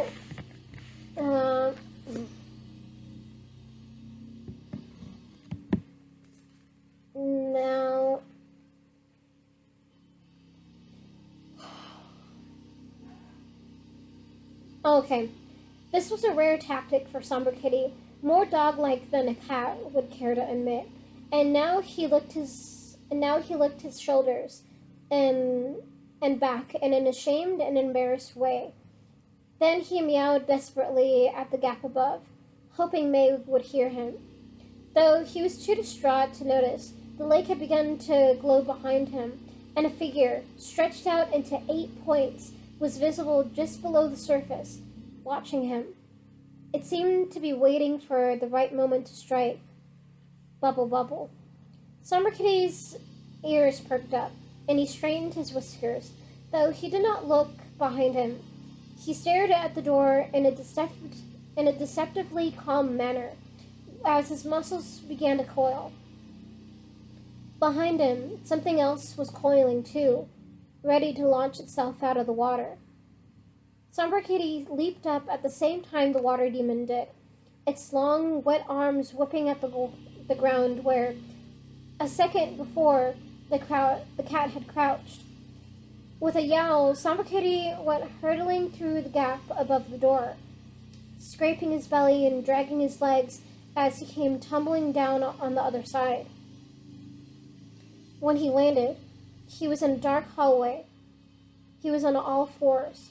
okay. This was a rare tactic for Somber Kitty, more dog-like than a cat would care to admit. And now he licked his shoulders and back in an ashamed and embarrassed way. Then he meowed desperately at the gap above. hoping May would hear him. Though he was too distraught to notice, the lake had begun to glow behind him, and a figure, stretched out into 8 points, was visible just below the surface, watching him. It seemed to be waiting for the right moment to strike. Bubble, bubble. Somberkitty's ears perked up, and he straightened his whiskers, though he did not look behind him. He stared at the door in a deceptively calm manner, as his muscles began to coil. Behind him, something else was coiling too, ready to launch itself out of the water. Somberkitty leaped up at the same time the water demon did, its long, wet arms whipping at the ground where, a second before, the cat had crouched. With a yowl, Somberkitty went hurtling through the gap above the door, scraping his belly and dragging his legs as he came tumbling down on the other side. When he landed, he was in a dark hallway. He was on all fours.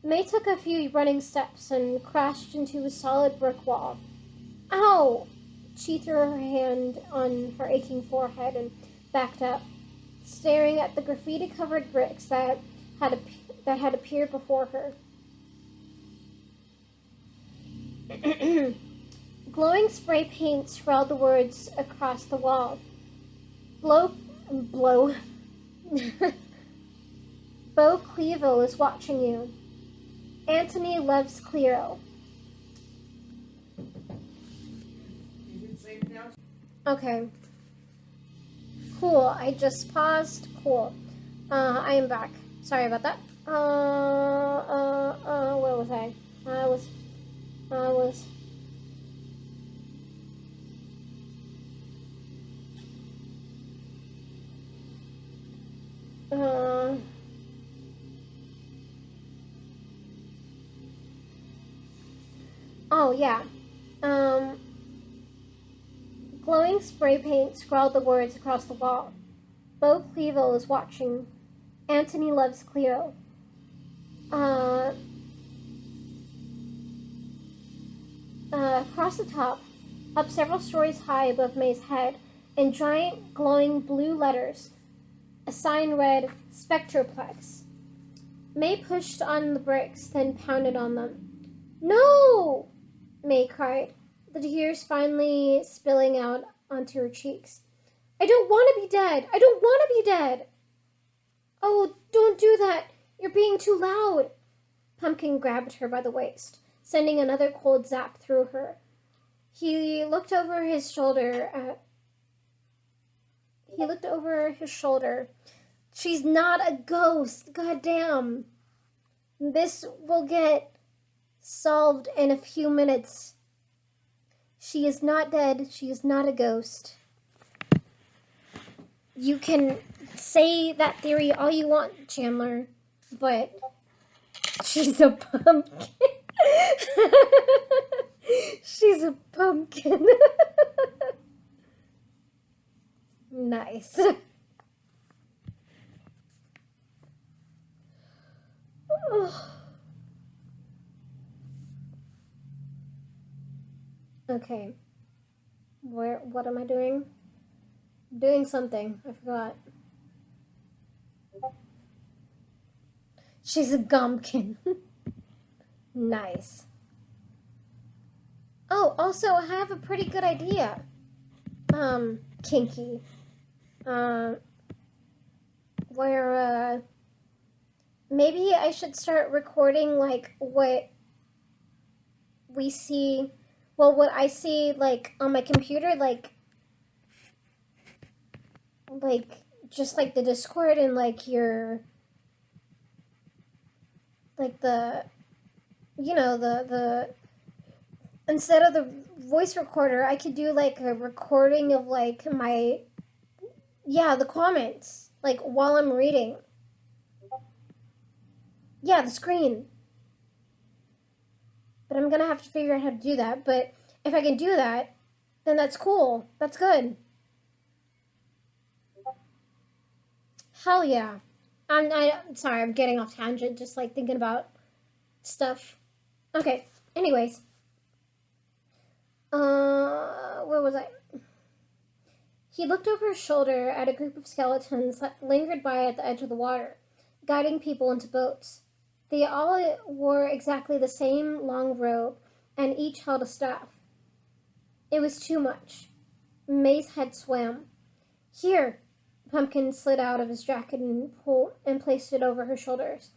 May took a few running steps and crashed into a solid brick wall. Ow! She threw her hand on her aching forehead and backed up, staring at the graffiti-covered bricks that had appeared before her. Glowing spray paint scrawled the words across the wall. Blow. Bo Clevo is watching you. Antony loves Cleo. Okay. Cool. I just paused. Cool. I am back. Sorry about that. Where was I? I was. Oh, yeah. Glowing spray paint scrawled the words across the wall. Bo Clevo is watching. Antony loves Cleo. Across the top, up several stories high above May's head, in giant glowing blue letters, a sign read Spectroplex. May pushed on the bricks, then pounded on them. No! May cried, the tears finally spilling out onto her cheeks. I don't want to be dead! I don't want to be dead! Oh, don't do that! You're being too loud! Pumpkin grabbed her by the waist, sending another cold zap through her. He looked over his shoulder. She's not a ghost! Goddamn! This will get solved in a few minutes. She is not dead. She is not a ghost. You can say that theory all you want, Chandler, but she's a pumpkin. She's a pumpkin. Nice. Okay. What am I doing? Doing something. I forgot. She's a gumpkin. Nice. Oh, also, I have a pretty good idea. Kinky. Where, maybe I should start recording, like, what we see, well, what I see, like, on my computer, like, just, like, the Discord and, like, your, like, the, you know, the instead of the voice recorder, I could do, like, a recording of, like, my, yeah, the comments, like, while I'm reading. Yeah, the screen. But I'm gonna have to figure out how to do that, but if I can do that, then that's cool. That's good. Hell yeah. I'm sorry, I'm getting off tangent, just, like, thinking about stuff. Okay, anyways. Where was I? He looked over his shoulder at a group of skeletons that lingered by at the edge of the water, guiding people into boats. They all wore exactly the same long robe, and each held a staff. It was too much. May's head swam. Here! Pumpkin slid out of his jacket and placed it over her shoulders.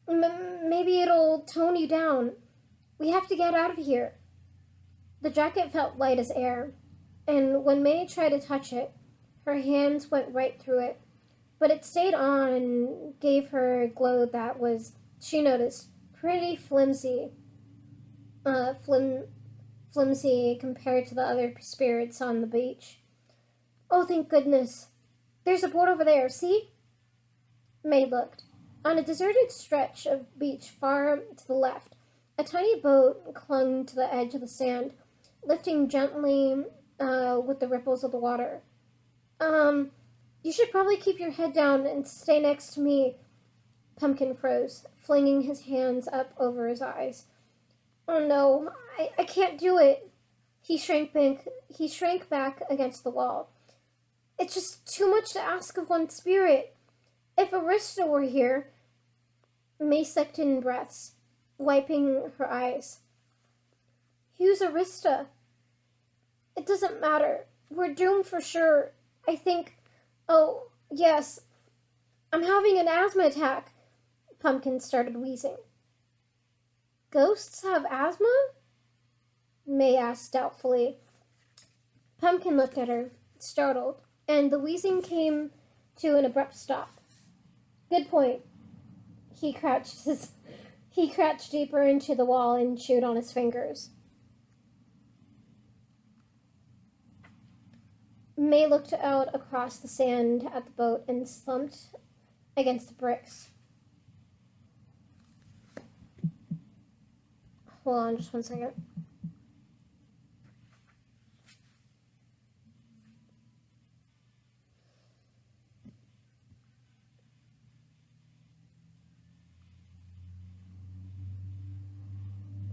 Maybe it'll tone you down. We have to get out of here. The jacket felt light as air, and when May tried to touch it, her hands went right through it. But it stayed on and gave her a glow that was, she noticed, pretty flimsy. Flimsy compared to the other spirits on the beach. Oh, thank goodness. There's a boat over there, see? May looked. On a deserted stretch of beach far to the left, a tiny boat clung to the edge of the sand, lifting gently with the ripples of the water. You should probably keep your head down and stay next to me. Pumpkin froze, flinging his hands up over his eyes. Oh no, I can't do it. He shrank back against the wall. It's just too much to ask of one spirit. If Arista were here... May sucked in breaths, wiping her eyes. Who's Arista? It doesn't matter. We're doomed for sure. I think... Oh, yes. I'm having an asthma attack. Pumpkin started wheezing. Ghosts have asthma? May asked doubtfully. Pumpkin looked at her, startled, and the wheezing came to an abrupt stop. Good point. He crouched deeper into the wall and chewed on his fingers. May looked out across the sand at the boat and slumped against the bricks. Hold on just 1 second.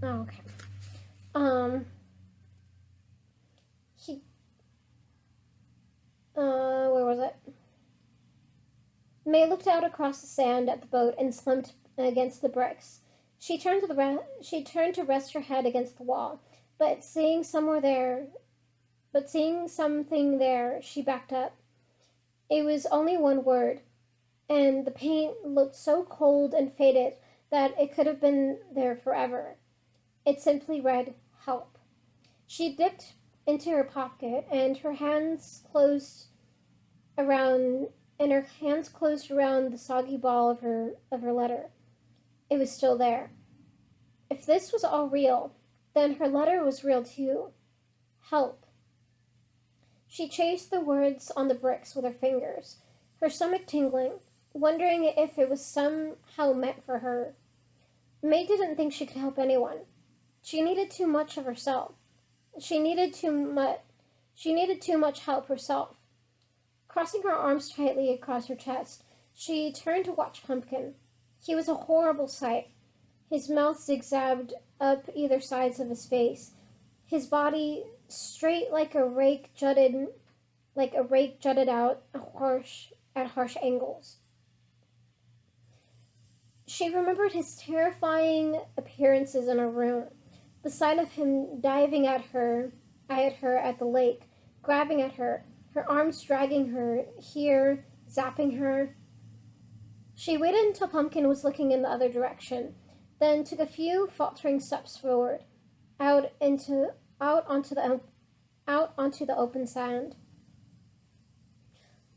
Oh, okay. Where was it? May looked out across the sand at the boat and slumped against the bricks. She turned to rest her head against the wall, but seeing something there, she backed up. It was only one word, and the paint looked so cold and faded that it could have been there forever. It simply read, help. She dipped into her pocket, and her hands closed around the soggy ball of her letter. It was still there. If this was all real, then her letter was real too. Help. She chased the words on the bricks with her fingers, her stomach tingling, wondering if it was somehow meant for her. May didn't think she could help anyone. She needed too much of herself. She needed too much help herself. Crossing her arms tightly across her chest, she turned to watch Pumpkin. He was a horrible sight. His mouth zigzagged up either sides of his face. His body straight like a rake jutted out at harsh angles. She remembered his terrifying appearances in her room. The sight of him diving at her at the lake, grabbing at her, her arms dragging her here, zapping her. She waited until Pumpkin was looking in the other direction, then took a few faltering steps forward, out onto the open sand.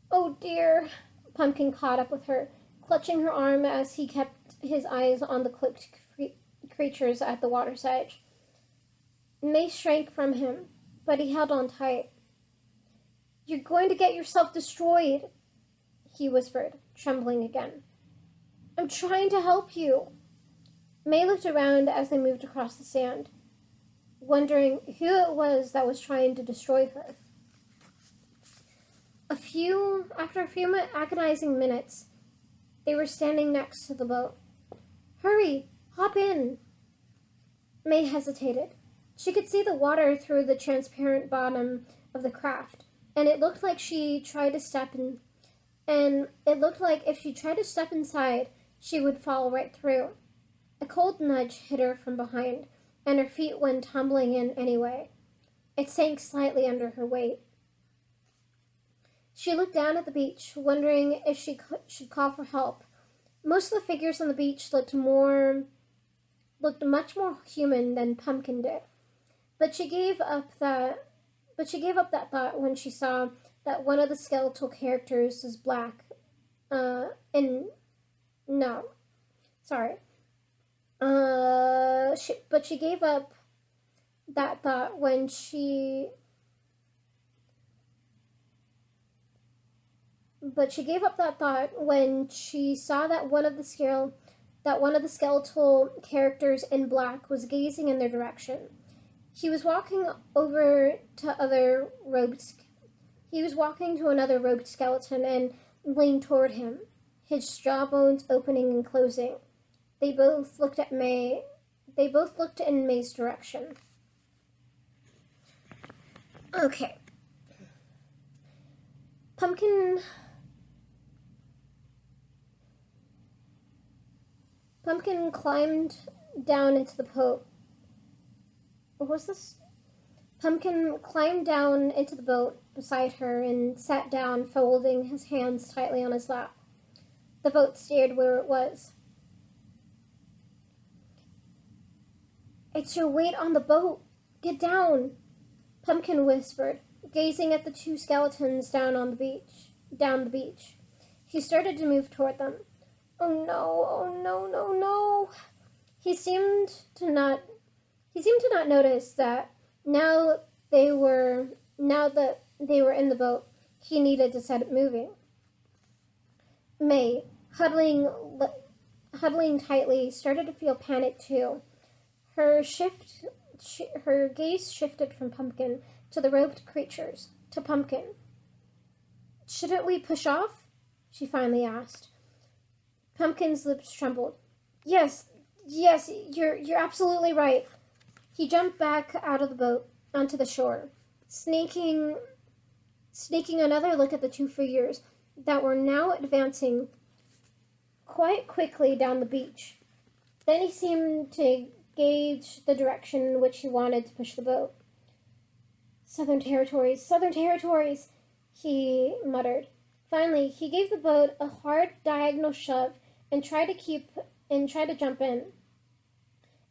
Oh dear, Pumpkin caught up with her, clutching her arm as he kept his eyes on the clipped creatures at the water's edge. May shrank from him, but he held on tight. You're going to get yourself destroyed, he whispered, trembling again. I'm trying to help you. May looked around as they moved across the sand, wondering who it was that was trying to destroy her. After a few agonizing minutes, they were standing next to the boat. Hurry, hop in. May hesitated. She could see the water through the transparent bottom of the craft, and it looked like she tried to step in, and it looked like if she tried to step inside, she would fall right through. A cold nudge hit her from behind, and her feet went tumbling in anyway. It sank slightly under her weight. She looked down at the beach, wondering if she should call for help. Most of the figures on the beach looked much more human than Pumpkin did. But she gave up that thought when she saw that one of the skeletal characters was black. And no, sorry. But she gave up that thought when she. But she gave up that thought when she saw that one of the skeletal characters in black was gazing in their direction. He was walking to another robed skeleton and leaned toward him, his jawbones opening and closing. They both looked in May's direction. Okay. Pumpkin climbed down into the boat. What was this? Pumpkin climbed down into the boat beside her and sat down, folding his hands tightly on his lap. The boat steered where it was. "It's your weight on the boat. Get down," Pumpkin whispered, gazing at the two skeletons down the beach. He started to move toward them. Oh no. He seemed to not notice that now that they were in the boat, he needed to set it moving. May, huddling tightly, started to feel panic too. Her gaze shifted from Pumpkin to the robed creatures, to Pumpkin. "Shouldn't we push off?" she finally asked. Pumpkin's lips trembled. Yes, you're absolutely right." He jumped back out of the boat onto the shore, sneaking another look at the two figures that were now advancing quite quickly down the beach. Then he seemed to gauge the direction in which he wanted to push the boat. Southern Territories, he muttered. Finally, he gave the boat a hard diagonal shove and tried to jump in.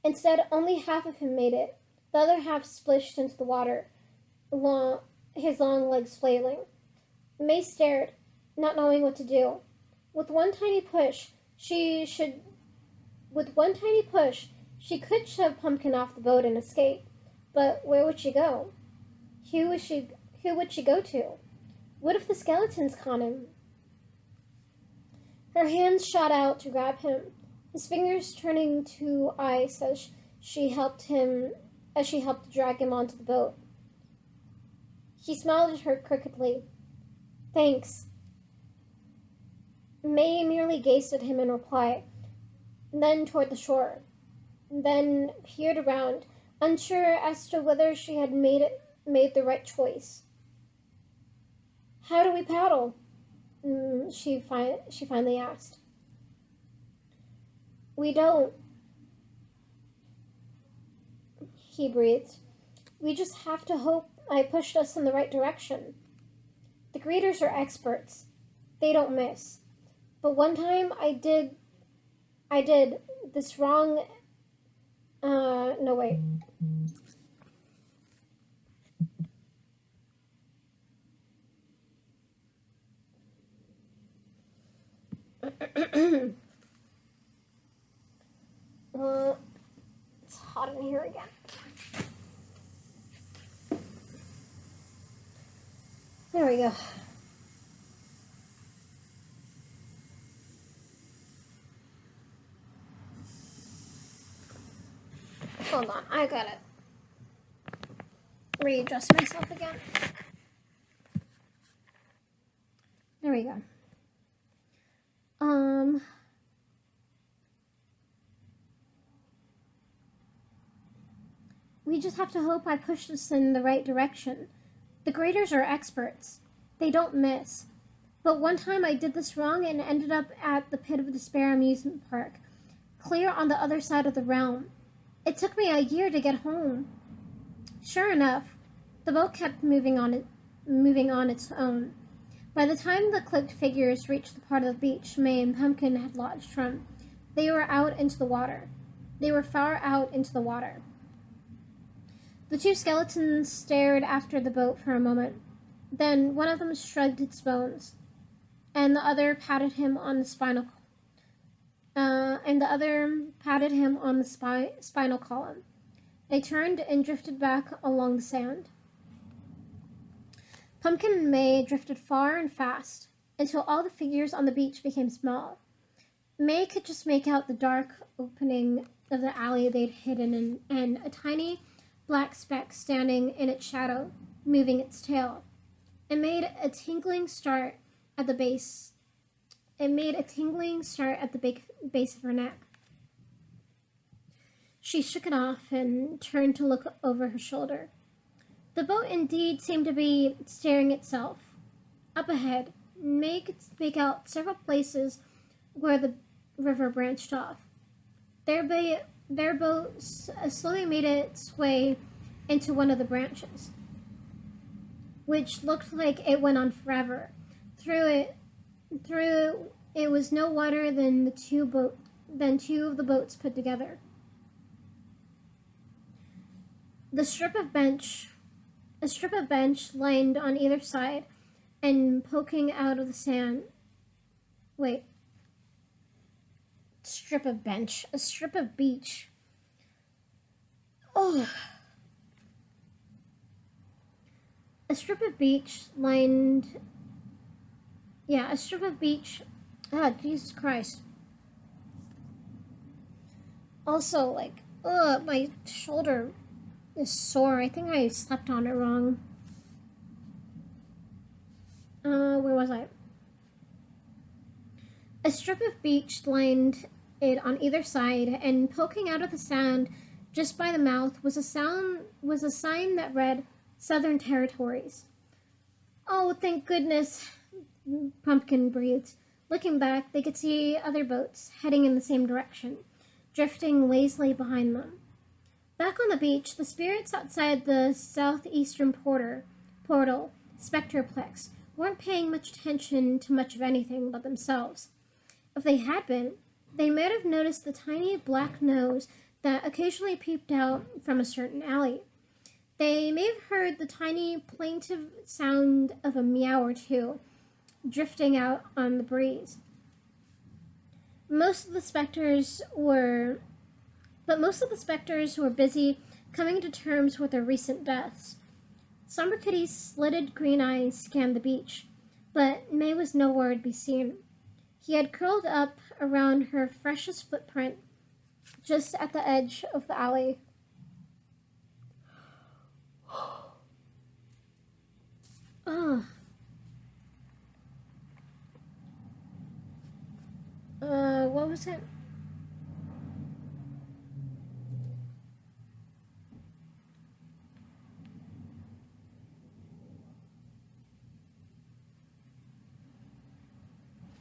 Instead, only half of him made it. The other half splished into the water, his long legs flailing. May stared, not knowing what to do. With one tiny push, she could shove Pumpkin off the boat and escape. But where would she go? Who would she go to? What if the skeletons caught him? Her hands shot out to grab him, his fingers turning to ice as she helped drag him onto the boat. He smiled at her crookedly. "Thanks." May merely gazed at him in reply, then toward the shore, then peered around, unsure as to whether she had made the right choice. "How do we paddle?" She finally asked. "We don't," he breathed. "We just have to hope I pushed us in the right direction. The greeters are experts. They don't miss. But one time I did this wrong. No, wait. It's hot in here again. There we go. Hold on, I gotta readjust myself again. There we go. We just have to hope I push us in the right direction. The graders are experts. They don't miss. But one time I did this wrong and ended up at the Pit of Despair amusement park, clear on the other side of the realm. It took me a year to get home. Sure enough, the boat kept moving on its own. By the time the cloaked figures reached the part of the beach May and Pumpkin had lodged from, they were out into the water. They were far out into the water. The two skeletons stared after the boat for a moment. Then one of them shrugged its bones, and the other patted him on the spinal column. They turned and drifted back along the sand. Pumpkin and May drifted far and fast, until all the figures on the beach became small. May could just make out the dark opening of the alley they'd hidden in, and a tiny black speck standing in its shadow, moving its tail. It made a tingling start at the base. It made a tingling start at the base of her neck. She shook it off and turned to look over her shoulder. The boat indeed seemed to be steering itself. Up ahead, May could make out several places where the river branched off. Their boat slowly made its way into one of the branches, which looked like it went on forever. Through it was no wider than two of the boats put together. A strip of bench lined on either side and poking out of the sand. A strip of beach. Oh. A strip of beach. Ah, Jesus Christ. Also, my shoulder is sore. I think I slept on it wrong. Where was I? A strip of beach lined it on either side, and poking out of the sand just by the mouth was a sign that read Southern Territories. Oh, thank goodness, Pumpkin breathed. Looking back, they could see other boats heading in the same direction, drifting lazily behind them. Back on the beach, the spirits outside the southeastern portal, Spectroplex, weren't paying much attention to much of anything but themselves. If they had been, they might have noticed the tiny black nose that occasionally peeped out from a certain alley. They may have heard the tiny plaintive sound of a meow or two, drifting out on the breeze. Most of the specters were busy coming to terms with their recent deaths. Somber Kitty's slitted green eyes scanned the beach, but May was nowhere to be seen. He had curled up around her freshest footprint, just at the edge of the alley. What was it?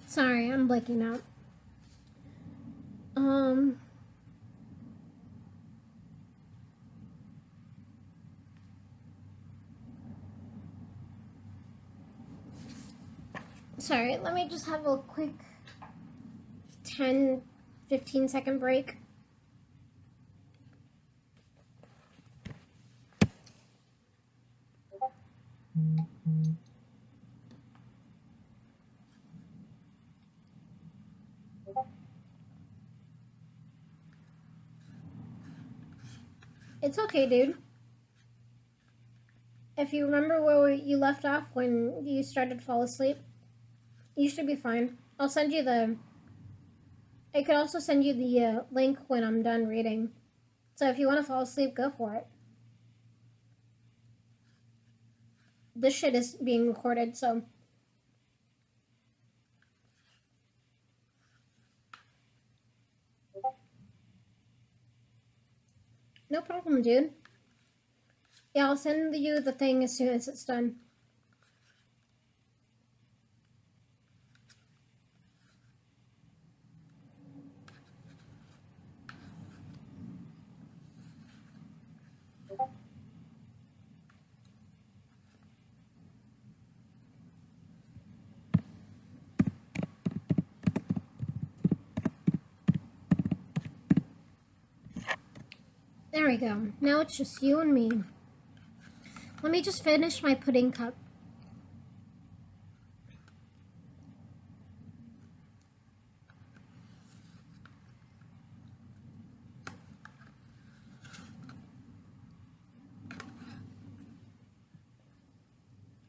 Sorry, I'm blanking out. Sorry, let me just have a quick 10-15 second break. It's okay, dude. If you remember where you left off when you started to fall asleep, you should be fine. I could also send you the link when I'm done reading. So if you want to fall asleep, go for it. This shit is being recorded, so... No problem, dude. Yeah, I'll send you the thing as soon as it's done. There we go. Now it's just you and me. Let me just finish my pudding cup.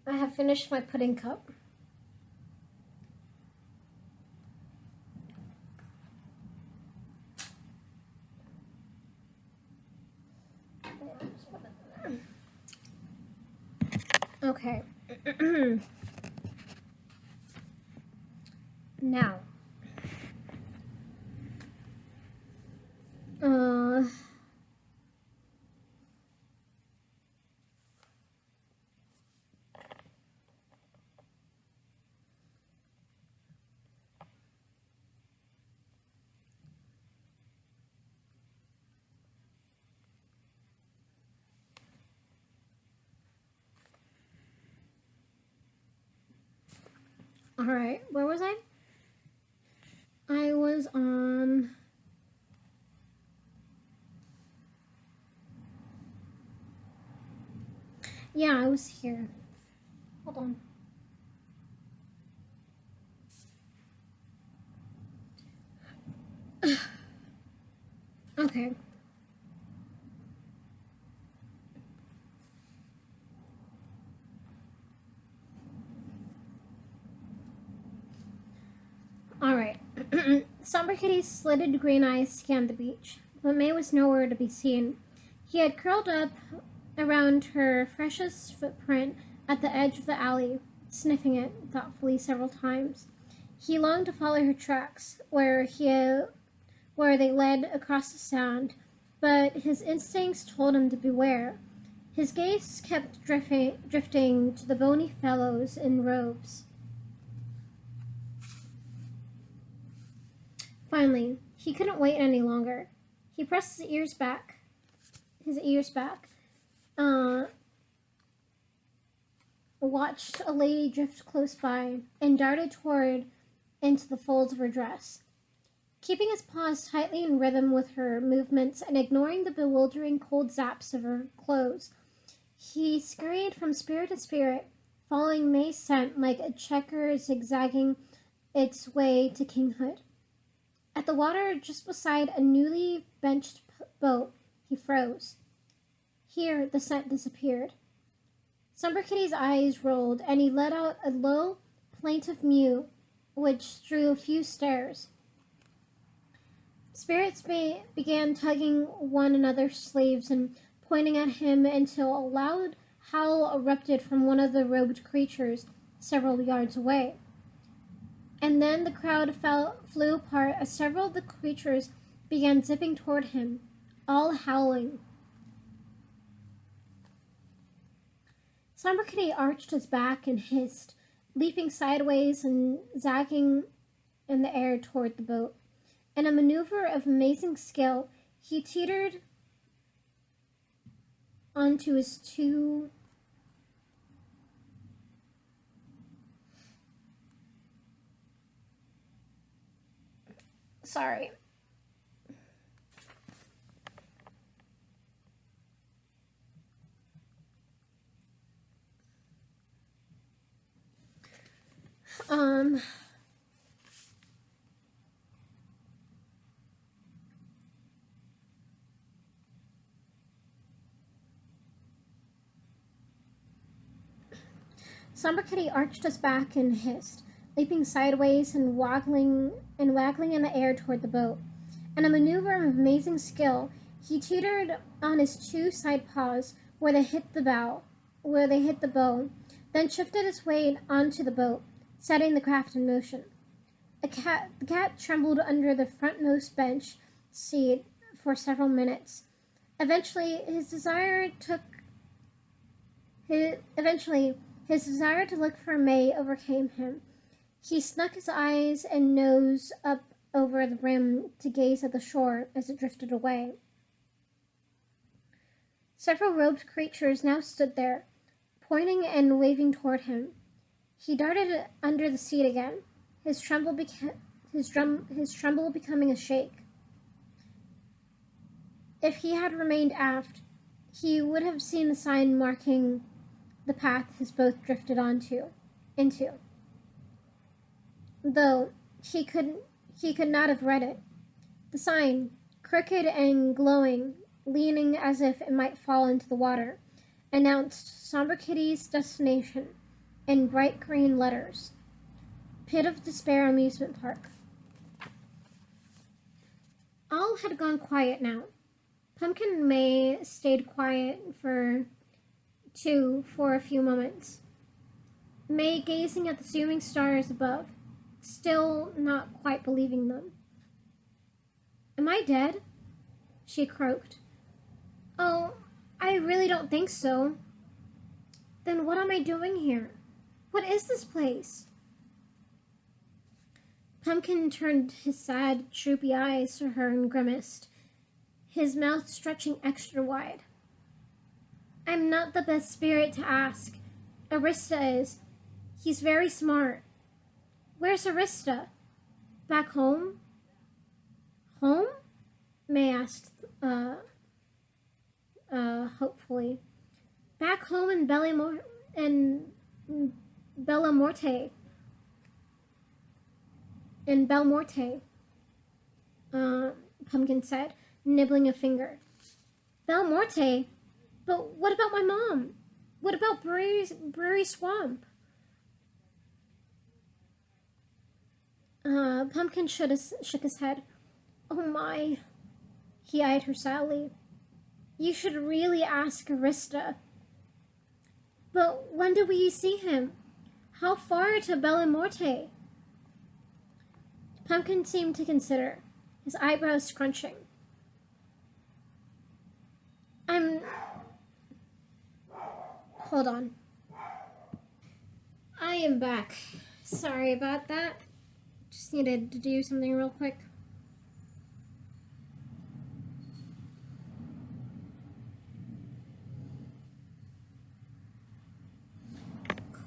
I have finished my pudding cup. Okay. Now. Alright, where was I? I was on... Yeah, I was here. Hold on. Okay. Alright. Somber Kitty's slitted green eyes scanned the beach, but May was nowhere to be seen. He had curled up around her freshest footprint at the edge of the alley, sniffing it thoughtfully several times. He longed to follow her tracks, where they led across the sand, but his instincts told him to beware. His gaze kept drifting to the bony fellows in robes. Finally, he couldn't wait any longer. He pressed his ears back, watched a lady drift close by, and darted toward into the folds of her dress. Keeping his paws tightly in rhythm with her movements and ignoring the bewildering cold zaps of her clothes, he scurried from spirit to spirit, following May's scent like a checker zigzagging its way to kinghood. At the water just beside a newly benched boat, he froze. Here, the scent disappeared. Somber Kitty's eyes rolled, and he let out a low, plaintive mew, which drew a few stares. Spirits began tugging one another's sleeves and pointing at him until a loud howl erupted from one of the robed creatures several yards away. And then the crowd flew apart as several of the creatures began zipping toward him, all howling. Somber Kitty arched his back and hissed, leaping sideways and zagging in the air toward the boat. In a maneuver of amazing skill, he teetered onto his two... Sorry. Somber Kitty arched his back and hissed, leaping sideways and waggling in the air toward the boat. In a maneuver of amazing skill, he teetered on his two side paws where they hit the bow, then shifted his weight onto the boat, setting the craft in motion. The cat trembled under the frontmost bench seat for several minutes. Eventually, his desire took Eventually, his desire to look for May overcame him. He snuck his eyes and nose up over the rim to gaze at the shore as it drifted away. Several robed creatures now stood there, pointing and waving toward him. He darted under the seat again, his tremble becoming a shake. If he had remained aft, he would have seen the sign marking the path his boat drifted into. Though he could not have read it. The sign, crooked and glowing, leaning as if it might fall into the water, announced Somber Kitty's destination in bright green letters. Pit of Despair Amusement Park. All had gone quiet now. Pumpkin and May stayed quiet for a few moments. May gazing at the zooming stars above, still not quite believing them. "Am I dead?" she croaked. "Oh, I really don't think so." "Then what am I doing here? What is this place?" Pumpkin turned his sad, droopy eyes to her and grimaced, his mouth stretching extra wide. "I'm not the best spirit to ask. Arista is. He's very smart." "Where's Arista?" "Back home." "Home?" May asked, hopefully. "Back home in Bellamorte. In Belmorte," Pumpkin said, nibbling a finger. "Belmorte? But what about my mom? What about Brewery Swamp?" Pumpkin shook his head. "Oh my." He eyed her sadly. "You should really ask Arista." "But when do we see him? How far to Bellamorte?" Pumpkin seemed to consider, his eyebrows scrunching. Hold on. I am back. Sorry about that. Just needed to do something real quick.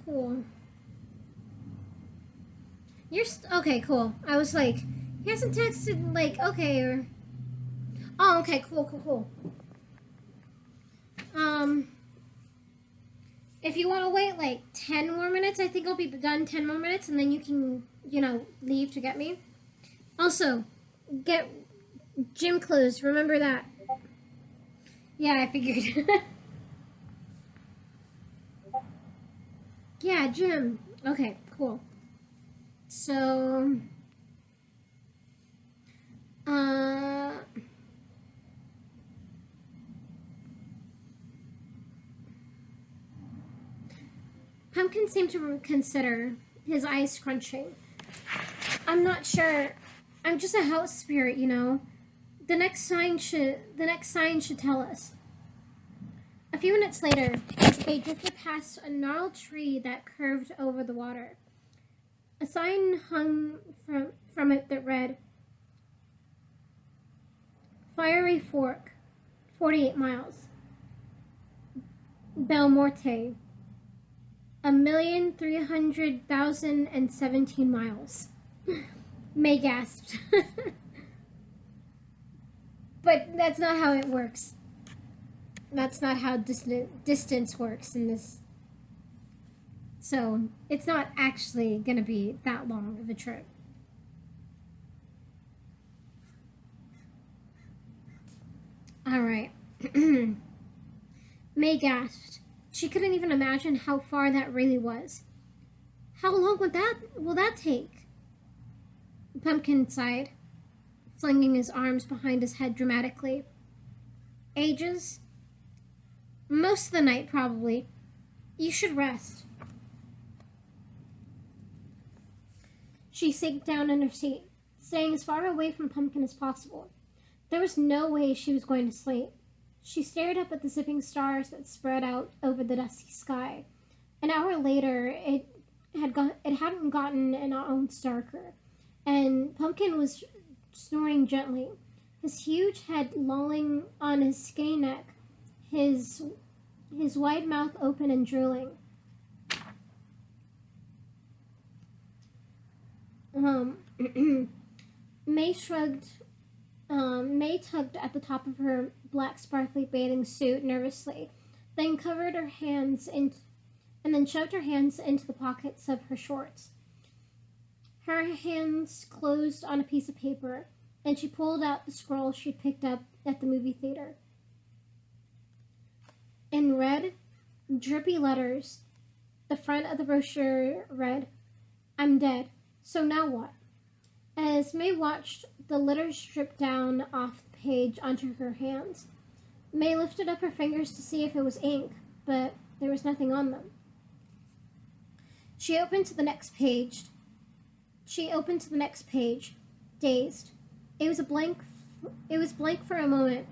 Cool. Okay, cool. I was like, he hasn't texted, like, okay, or... Oh, okay, cool. If you want to wait, like, 10 more minutes, I think I'll be done 10 more minutes, and then you can, leave to get me. Also, get gym clothes, remember that. Yeah, I figured. Yeah, gym. Okay, cool. So, Pumpkin seemed to consider, his eyes scrunching. "I'm not sure. I'm just a house spirit, The next sign should tell us." A few minutes later, they drifted past a gnarled tree that curved over the water. A sign hung from it that read, "Fiery Fork, 48 miles. Belmorte, 1,300,017 miles." May gasped. But that's not how it works. That's not how distance works in this. So it's not actually going to be that long of a trip. All right. May gasped. She couldn't even imagine how far that really was. "How long will that take?" Pumpkin sighed, flinging his arms behind his head dramatically. "Ages? Most of the night, probably. You should rest." She sank down in her seat, staying as far away from Pumpkin as possible. There was no way she was going to sleep. She stared up at the zipping stars that spread out over the dusty sky. An hour later, it hadn't gotten an ounce darker, and Pumpkin was snoring gently, his huge head lolling on his skinny neck, his wide mouth open and drooling. May shrugged. May tugged at the top of her black sparkly bathing suit nervously, then covered her hands in, and then shoved her hands into the pockets of her shorts. Her hands closed on a piece of paper, and she pulled out the scroll she'd picked up at the movie theater. In red, drippy letters, the front of the brochure read, "I'm dead, so now what?" As May watched the letters drip down off the page onto her hands, May lifted up her fingers to see if it was ink, but there was nothing on them. She opened to the next page, dazed. It was blank for a moment,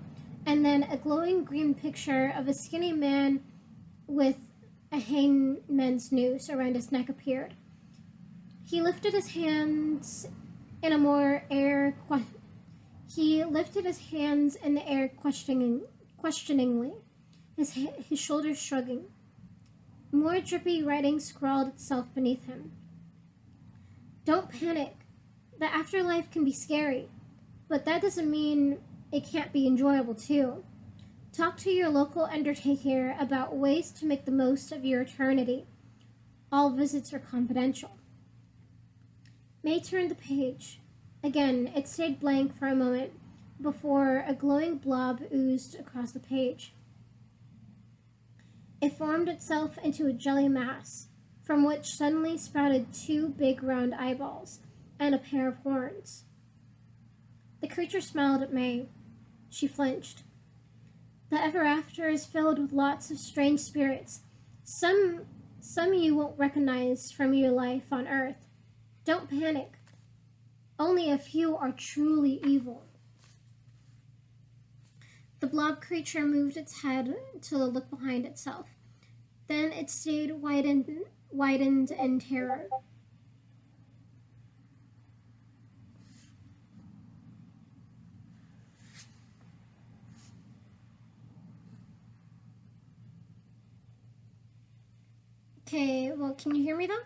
and then a glowing green picture of a skinny man with a hangman's noose around his neck appeared. He lifted his hands in the air questioningly, his shoulders shrugging. More drippy writing scrawled itself beneath him. "Don't panic. The afterlife can be scary, but that doesn't mean it can't be enjoyable too. Talk to your local undertaker about ways to make the most of your eternity. All visits are confidential." May turned the page. Again, it stayed blank for a moment before a glowing blob oozed across the page. It formed itself into a jelly mass, from which suddenly sprouted two big round eyeballs and a pair of horns. The creature smiled at May. She flinched. "The ever after is filled with lots of strange spirits. Some you won't recognize from your life on Earth. Don't panic. Only a few are truly evil." The blob creature moved its head to look behind itself. Then it stayed widened in terror. Okay, well, can you hear me though?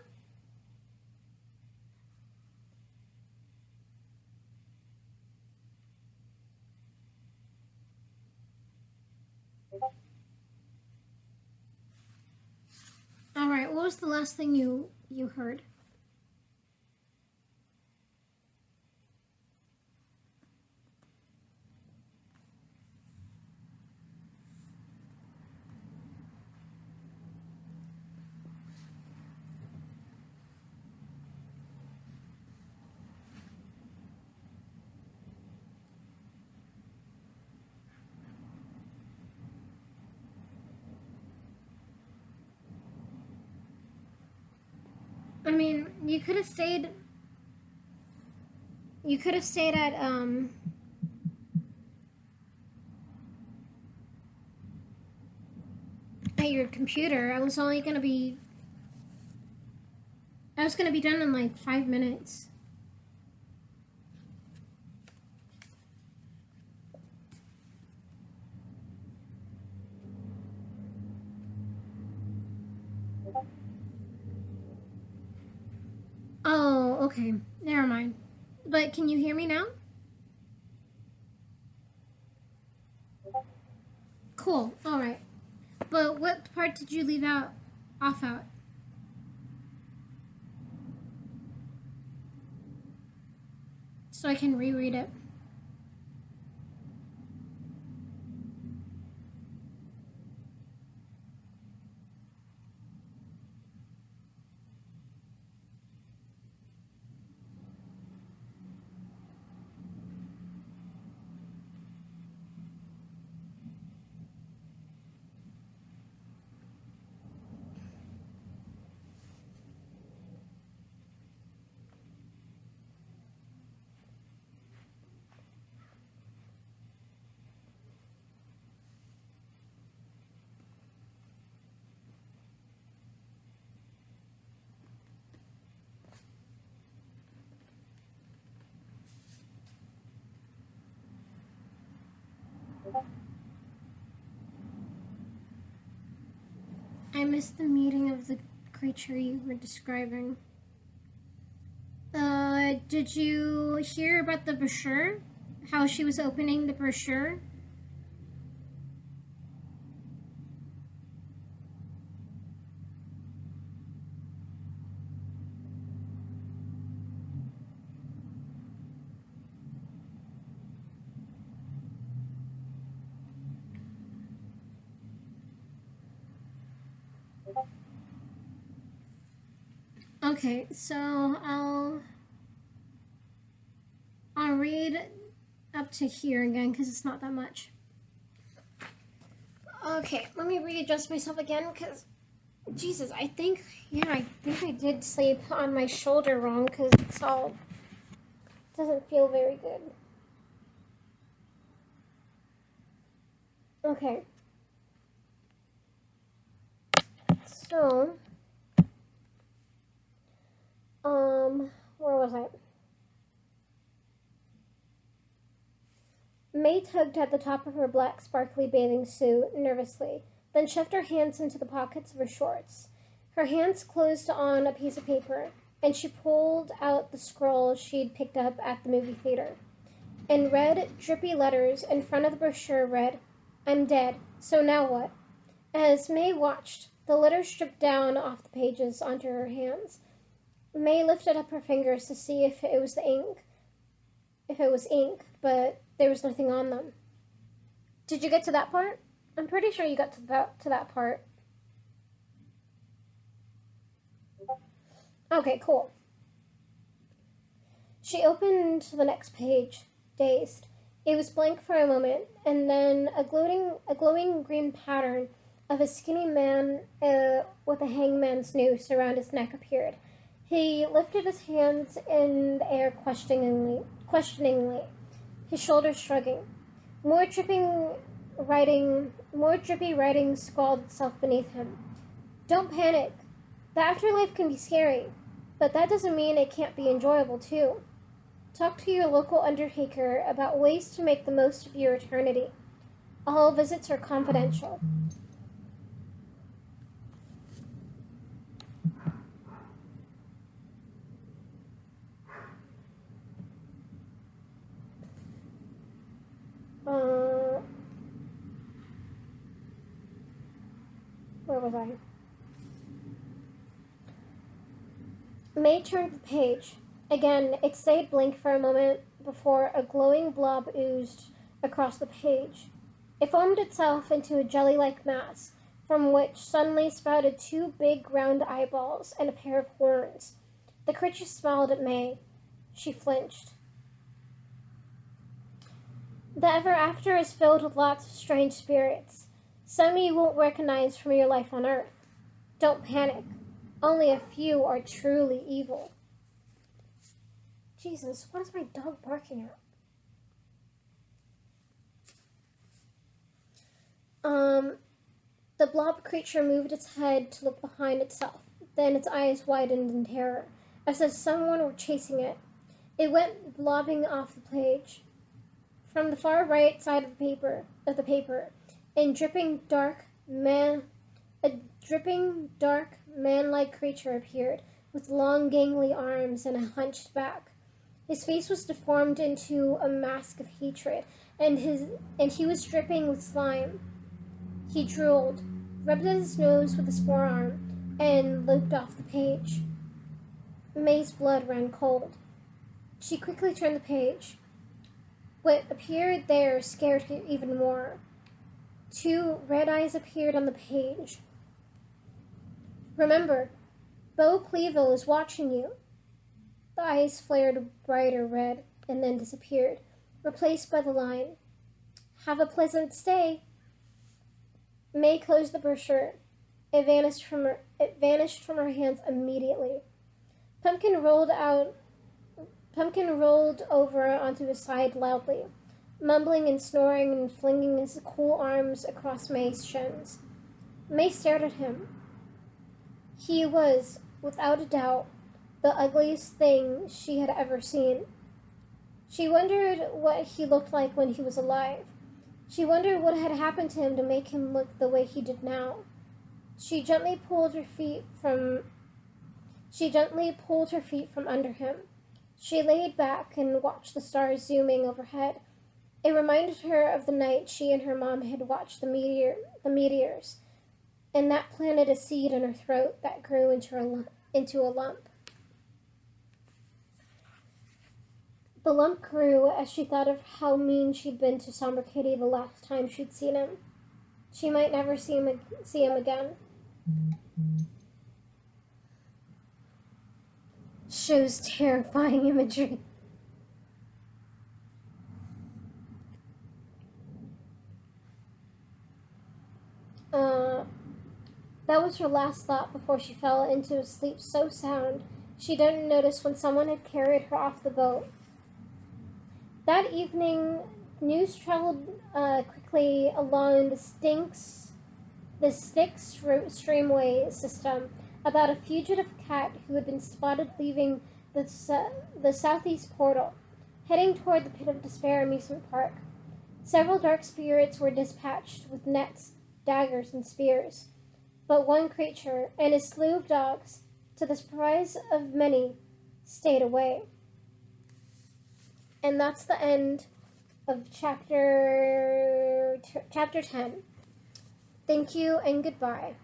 All right, what was the last thing you heard? I mean, you could have stayed at your computer. I was gonna be done in like 5 minutes. Oh, okay. Never mind. But can you hear me now? Cool. All right. But what part did you leave off out? So I can reread it. I missed the meeting of the creature you were describing. Did you hear about the brochure? How she was opening the brochure? Okay, so I'll read up to here again because it's not that much. Okay, let me readjust myself again because Jesus, I think I did sleep on my shoulder wrong because it doesn't feel very good. Okay. So, where was I? May tugged at the top of her black, sparkly bathing suit nervously, then shoved her hands into the pockets of her shorts. Her hands closed on a piece of paper, and she pulled out the scroll she'd picked up at the movie theater. In red, drippy letters in front of the brochure read, "I'm dead, so now what?" As May watched, the letters dripped down off the pages onto her hands. May lifted up her fingers to see if it was ink, but there was nothing on them. Did you get to that part? I'm pretty sure you got to that part. Okay, cool. She opened the next page, dazed. It was blank for a moment, and then a glowing green pattern of a skinny man with a hangman's noose around his neck appeared. He lifted his hands in the air questioningly, his shoulders shrugging. More drippy writing scrawled itself beneath him. "Don't panic. The afterlife can be scary, but that doesn't mean it can't be enjoyable too. Talk to your local undertaker about ways to make the most of your eternity. All visits are confidential." Where was I? May turned the page. Again, it stayed blank for a moment before a glowing blob oozed across the page. It formed itself into a jelly-like mass, from which suddenly sprouted two big round eyeballs and a pair of horns. The creature smiled at May. She flinched. "The ever after is filled with lots of strange spirits. Some you won't recognize from your life on Earth. Don't panic. Only a few are truly evil." Jesus, what is my dog barking at? The blob creature moved its head to look behind itself. Then its eyes widened in terror, as if someone were chasing it. It went blobbing off the page. From the far right side of the paper, a dripping dark man-like creature appeared, with long gangly arms and a hunched back. His face was deformed into a mask of hatred, and he was dripping with slime. He drooled, rubbed at his nose with his forearm, and looped off the page. May's blood ran cold. She quickly turned the page. What appeared there scared her even more. Two red eyes appeared on the page. "Remember, Bo Cleaville is watching you." The eyes flared brighter red and then disappeared, replaced by the line, "Have a pleasant stay." May closed the brochure. It vanished from her hands immediately. Pumpkin rolled over onto his side loudly, mumbling and snoring and flinging his cool arms across May's shins. May stared at him. He was, without a doubt, the ugliest thing she had ever seen. She wondered what he looked like when he was alive. She wondered what had happened to him to make him look the way he did now. She gently pulled her feet from under him. She laid back and watched the stars zooming overhead. It reminded her of the night she and her mom had watched the meteors, and that planted a seed in her throat that grew into a lump. The lump grew as she thought of how mean she'd been to Somber Kitty the last time she'd seen him. She might never see him again. Shows terrifying imagery. That was her last thought before she fell into a sleep so sound she didn't notice when someone had carried her off the boat. That evening, news traveled quickly along the Styx streamway system about a fugitive cat who had been spotted leaving the southeast portal, heading toward the Pit of Despair amusement park. Several dark spirits were dispatched with nets, daggers, and spears, but one creature and his slew of dogs, to the surprise of many, stayed away. And that's the end of chapter 10. Thank you and goodbye.